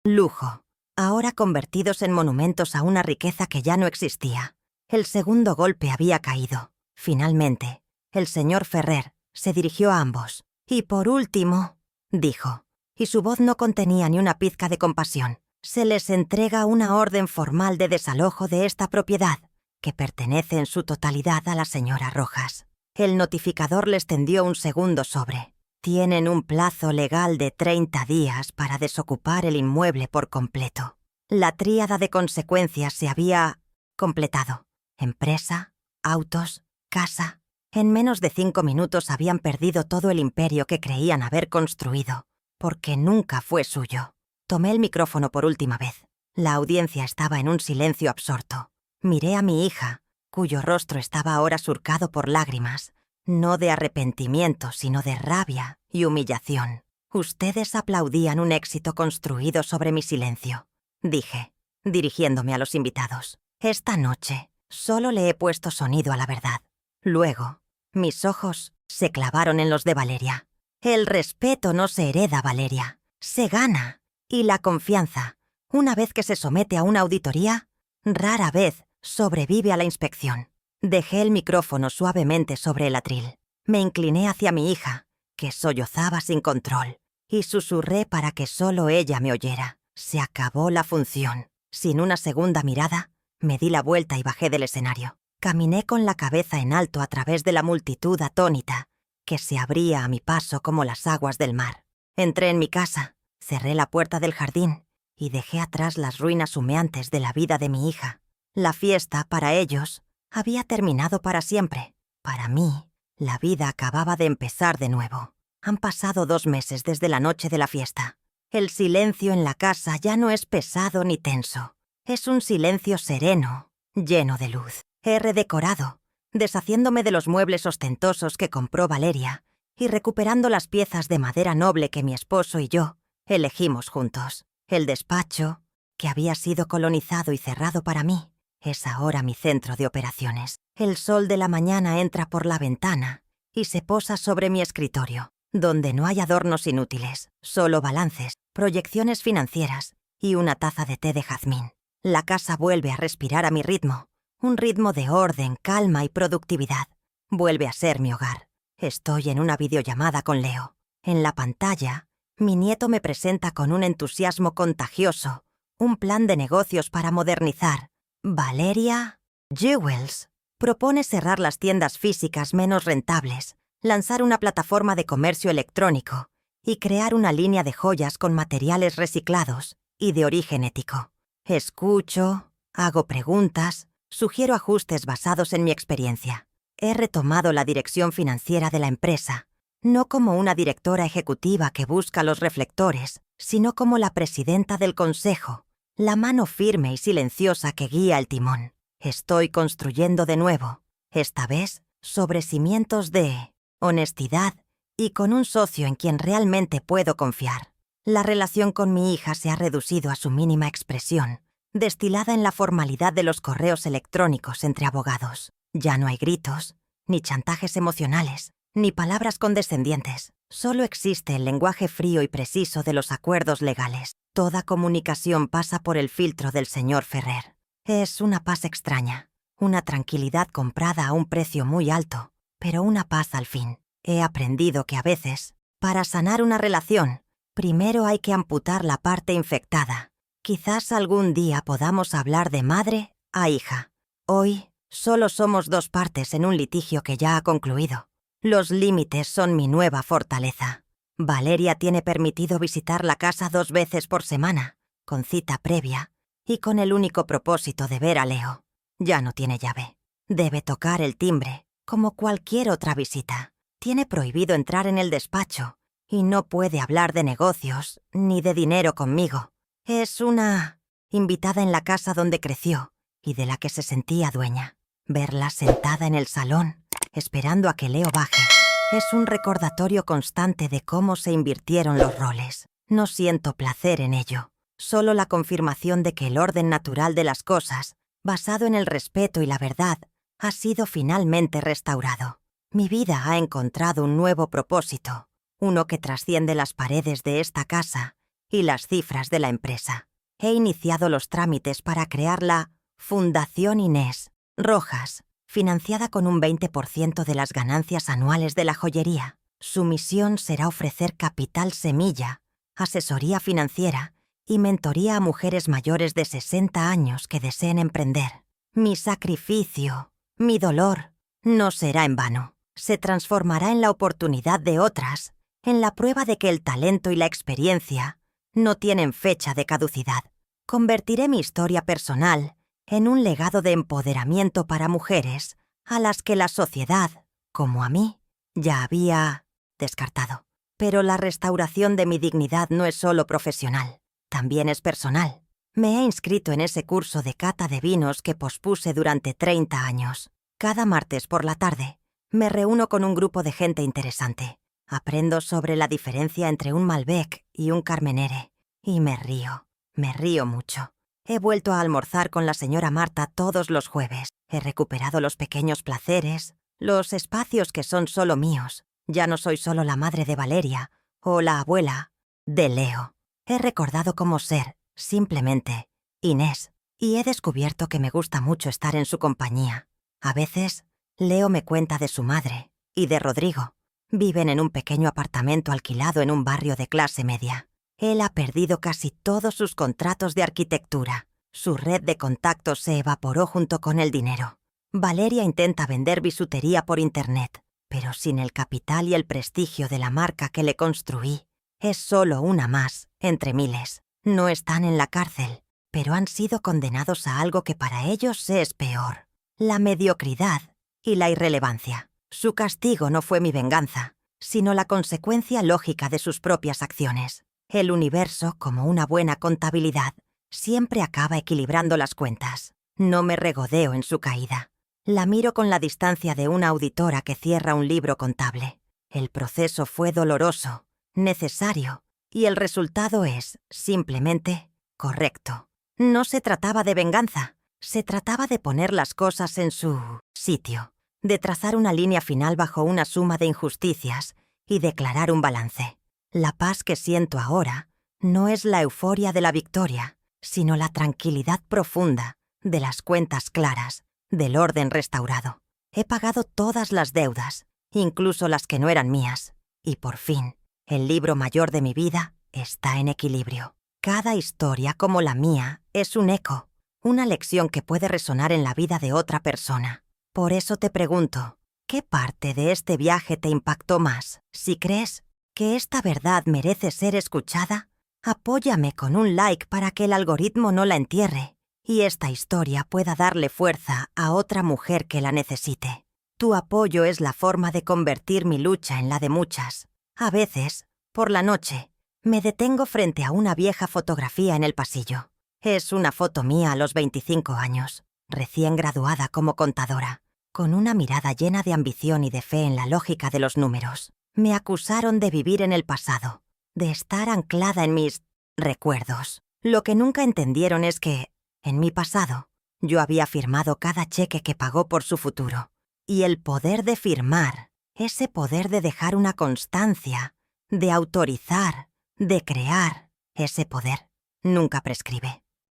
lujo, ahora convertidos en monumentos a una riqueza que ya no existía. El segundo golpe había caído. Finalmente, el señor Ferrer se dirigió a ambos. «Y por último», dijo, y su voz no contenía ni una pizca de compasión, «se les entrega una orden formal de desalojo de esta propiedad, que pertenece en su totalidad a la señora Rojas». El notificador les tendió un segundo sobre. «Tienen un plazo legal de 30 días para desocupar el inmueble por completo». La tríada de consecuencias se había completado. Empresa, autos, casa. En menos de 5 minutos habían perdido todo el imperio que creían haber construido, porque nunca fue suyo. Tomé el micrófono por última vez. La audiencia estaba en un silencio absorto. Miré a mi hija, cuyo rostro estaba ahora surcado por lágrimas, no de arrepentimiento, sino de rabia y humillación. «Ustedes aplaudían un éxito construido sobre mi silencio», dije, dirigiéndome a los invitados. «Esta noche solo le he puesto sonido a la verdad». Luego, mis ojos se clavaron en los de Valeria. «El respeto no se hereda, Valeria, se gana. Y la confianza, una vez que se somete a una auditoría, rara vez sobrevive a la inspección». Dejé el micrófono suavemente sobre el atril. Me incliné hacia mi hija, que sollozaba sin control, y susurré para que solo ella me oyera. Se acabó la función. Sin una segunda mirada, me di la vuelta y bajé del escenario. Caminé con la cabeza en alto a través de la multitud atónita, que se abría a mi paso como las aguas del mar. Entré en mi casa, cerré la puerta del jardín y dejé atrás las ruinas humeantes de la vida de mi hija. La fiesta, para ellos, había terminado para siempre. Para mí, la vida acababa de empezar de nuevo. Han pasado 2 meses desde la noche de la fiesta. El silencio en la casa ya no es pesado ni tenso. Es un silencio sereno, lleno de luz. He redecorado, deshaciéndome de los muebles ostentosos que compró Valeria y recuperando las piezas de madera noble que mi esposo y yo elegimos juntos. El despacho, que había sido colonizado y cerrado para mí, es ahora mi centro de operaciones. El sol de la mañana entra por la ventana y se posa sobre mi escritorio, donde no hay adornos inútiles, solo balances, proyecciones financieras y una taza de té de jazmín. La casa vuelve a respirar a mi ritmo, un ritmo de orden, calma y productividad. Vuelve a ser mi hogar. Estoy en una videollamada con Leo. En la pantalla, mi nieto me presenta con un entusiasmo contagioso un plan de negocios para modernizar. Valeria Jewels propone cerrar las tiendas físicas menos rentables, lanzar una plataforma de comercio electrónico y crear una línea de joyas con materiales reciclados y de origen ético. Escucho, hago preguntas, sugiero ajustes basados en mi experiencia. He retomado la dirección financiera de la empresa, no como una directora ejecutiva que busca los reflectores, sino como la presidenta del consejo, la mano firme y silenciosa que guía el timón. Estoy construyendo de nuevo, esta vez sobre cimientos de honestidad y con un socio en quien realmente puedo confiar. La relación con mi hija se ha reducido a su mínima expresión, destilada en la formalidad de los correos electrónicos entre abogados. Ya no hay gritos, ni chantajes emocionales, ni palabras condescendientes. Solo existe el lenguaje frío y preciso de los acuerdos legales. Toda comunicación pasa por el filtro del señor Ferrer. Es una paz extraña, una tranquilidad comprada a un precio muy alto, pero una paz al fin. He aprendido que a veces, para sanar una relación, primero hay que amputar la parte infectada Quizás algún día podamos hablar de madre a hija. Hoy solo somos dos partes en un litigio que ya ha concluido. Los límites son mi nueva fortaleza. Valeria tiene permitido visitar la casa 2 veces por semana, con cita previa, y con el único propósito de ver a Leo. Ya no tiene llave. Debe tocar el timbre, como cualquier otra visita. Tiene prohibido entrar en el despacho, y no puede hablar de negocios ni de dinero conmigo. Es una invitada en la casa donde creció y de la que se sentía dueña. Verla sentada en el salón, esperando a que Leo baje, es un recordatorio constante de cómo se invirtieron los roles. No siento placer en ello, solo la confirmación de que el orden natural de las cosas, basado en el respeto y la verdad, ha sido finalmente restaurado. Mi vida ha encontrado un nuevo propósito, uno que trasciende las paredes de esta casa y las cifras de la empresa. He iniciado los trámites para crear la Fundación Inés Rojas, financiada con un 20% de las ganancias anuales de la joyería. Su misión será ofrecer capital semilla, asesoría financiera y mentoría a mujeres mayores de 60 años que deseen emprender. Mi sacrificio, mi dolor, no será en vano. Se transformará en la oportunidad de otras, en la prueba de que el talento y la experiencia no tienen fecha de caducidad. Convertiré mi historia personal en un legado de empoderamiento para mujeres a las que la sociedad, como a mí, ya había descartado. Pero la restauración de mi dignidad no es solo profesional, también es personal. Me he inscrito en ese curso de cata de vinos que pospuse durante 30 años. Cada martes por la tarde me reúno con un grupo de gente interesante. Aprendo sobre la diferencia entre un Malbec y un Carmenere. Y me río mucho. He vuelto a almorzar con la señora Marta todos los jueves. He recuperado los pequeños placeres, los espacios que son solo míos. Ya no soy solo la madre de Valeria o la abuela de Leo. He recordado cómo ser, simplemente, Inés. Y he descubierto que me gusta mucho estar en su compañía. A veces, Leo me cuenta de su madre y de Rodrigo. Viven en un pequeño apartamento alquilado en un barrio de clase media. Él ha perdido casi todos sus contratos de arquitectura. Su red de contactos se evaporó junto con el dinero. Valeria intenta vender bisutería por internet, pero sin el capital y el prestigio de la marca que le construí. Es solo una más, entre miles. No están en la cárcel, pero han sido condenados a algo que para ellos es peor: la mediocridad y la irrelevancia. Su castigo no fue mi venganza, sino la consecuencia lógica de sus propias acciones. El universo, como una buena contabilidad, siempre acaba equilibrando las cuentas. No me regodeo en su caída. La miro con la distancia de una auditora que cierra un libro contable. El proceso fue doloroso, necesario, y el resultado es, simplemente, correcto. No se trataba de venganza, se trataba de poner las cosas en su sitio, de trazar una línea final bajo una suma de injusticias y declarar un balance. La paz que siento ahora no es la euforia de la victoria, sino la tranquilidad profunda de las cuentas claras, del orden restaurado. He pagado todas las deudas, incluso las que no eran mías, y por fin, el libro mayor de mi vida está en equilibrio. Cada historia, como la mía, es un eco, una lección que puede resonar en la vida de otra persona. Por eso te pregunto, ¿qué parte de este viaje te impactó más? Si crees que esta verdad merece ser escuchada, apóyame con un like para que el algoritmo no la entierre y esta historia pueda darle fuerza a otra mujer que la necesite. Tu apoyo es la forma de convertir mi lucha en la de muchas. A veces, por la noche, me detengo frente a una vieja fotografía en el pasillo. Es una foto mía a los 25 años, recién graduada como contadora, con una mirada llena de ambición y de fe en la lógica de los números. Me acusaron de vivir en el pasado, de estar anclada en mis recuerdos. Lo que nunca entendieron es que, en mi pasado, yo había firmado cada cheque que pagó por su futuro. Y el poder de firmar, ese poder de dejar una constancia, de autorizar, de crear, ese poder nunca prescribe.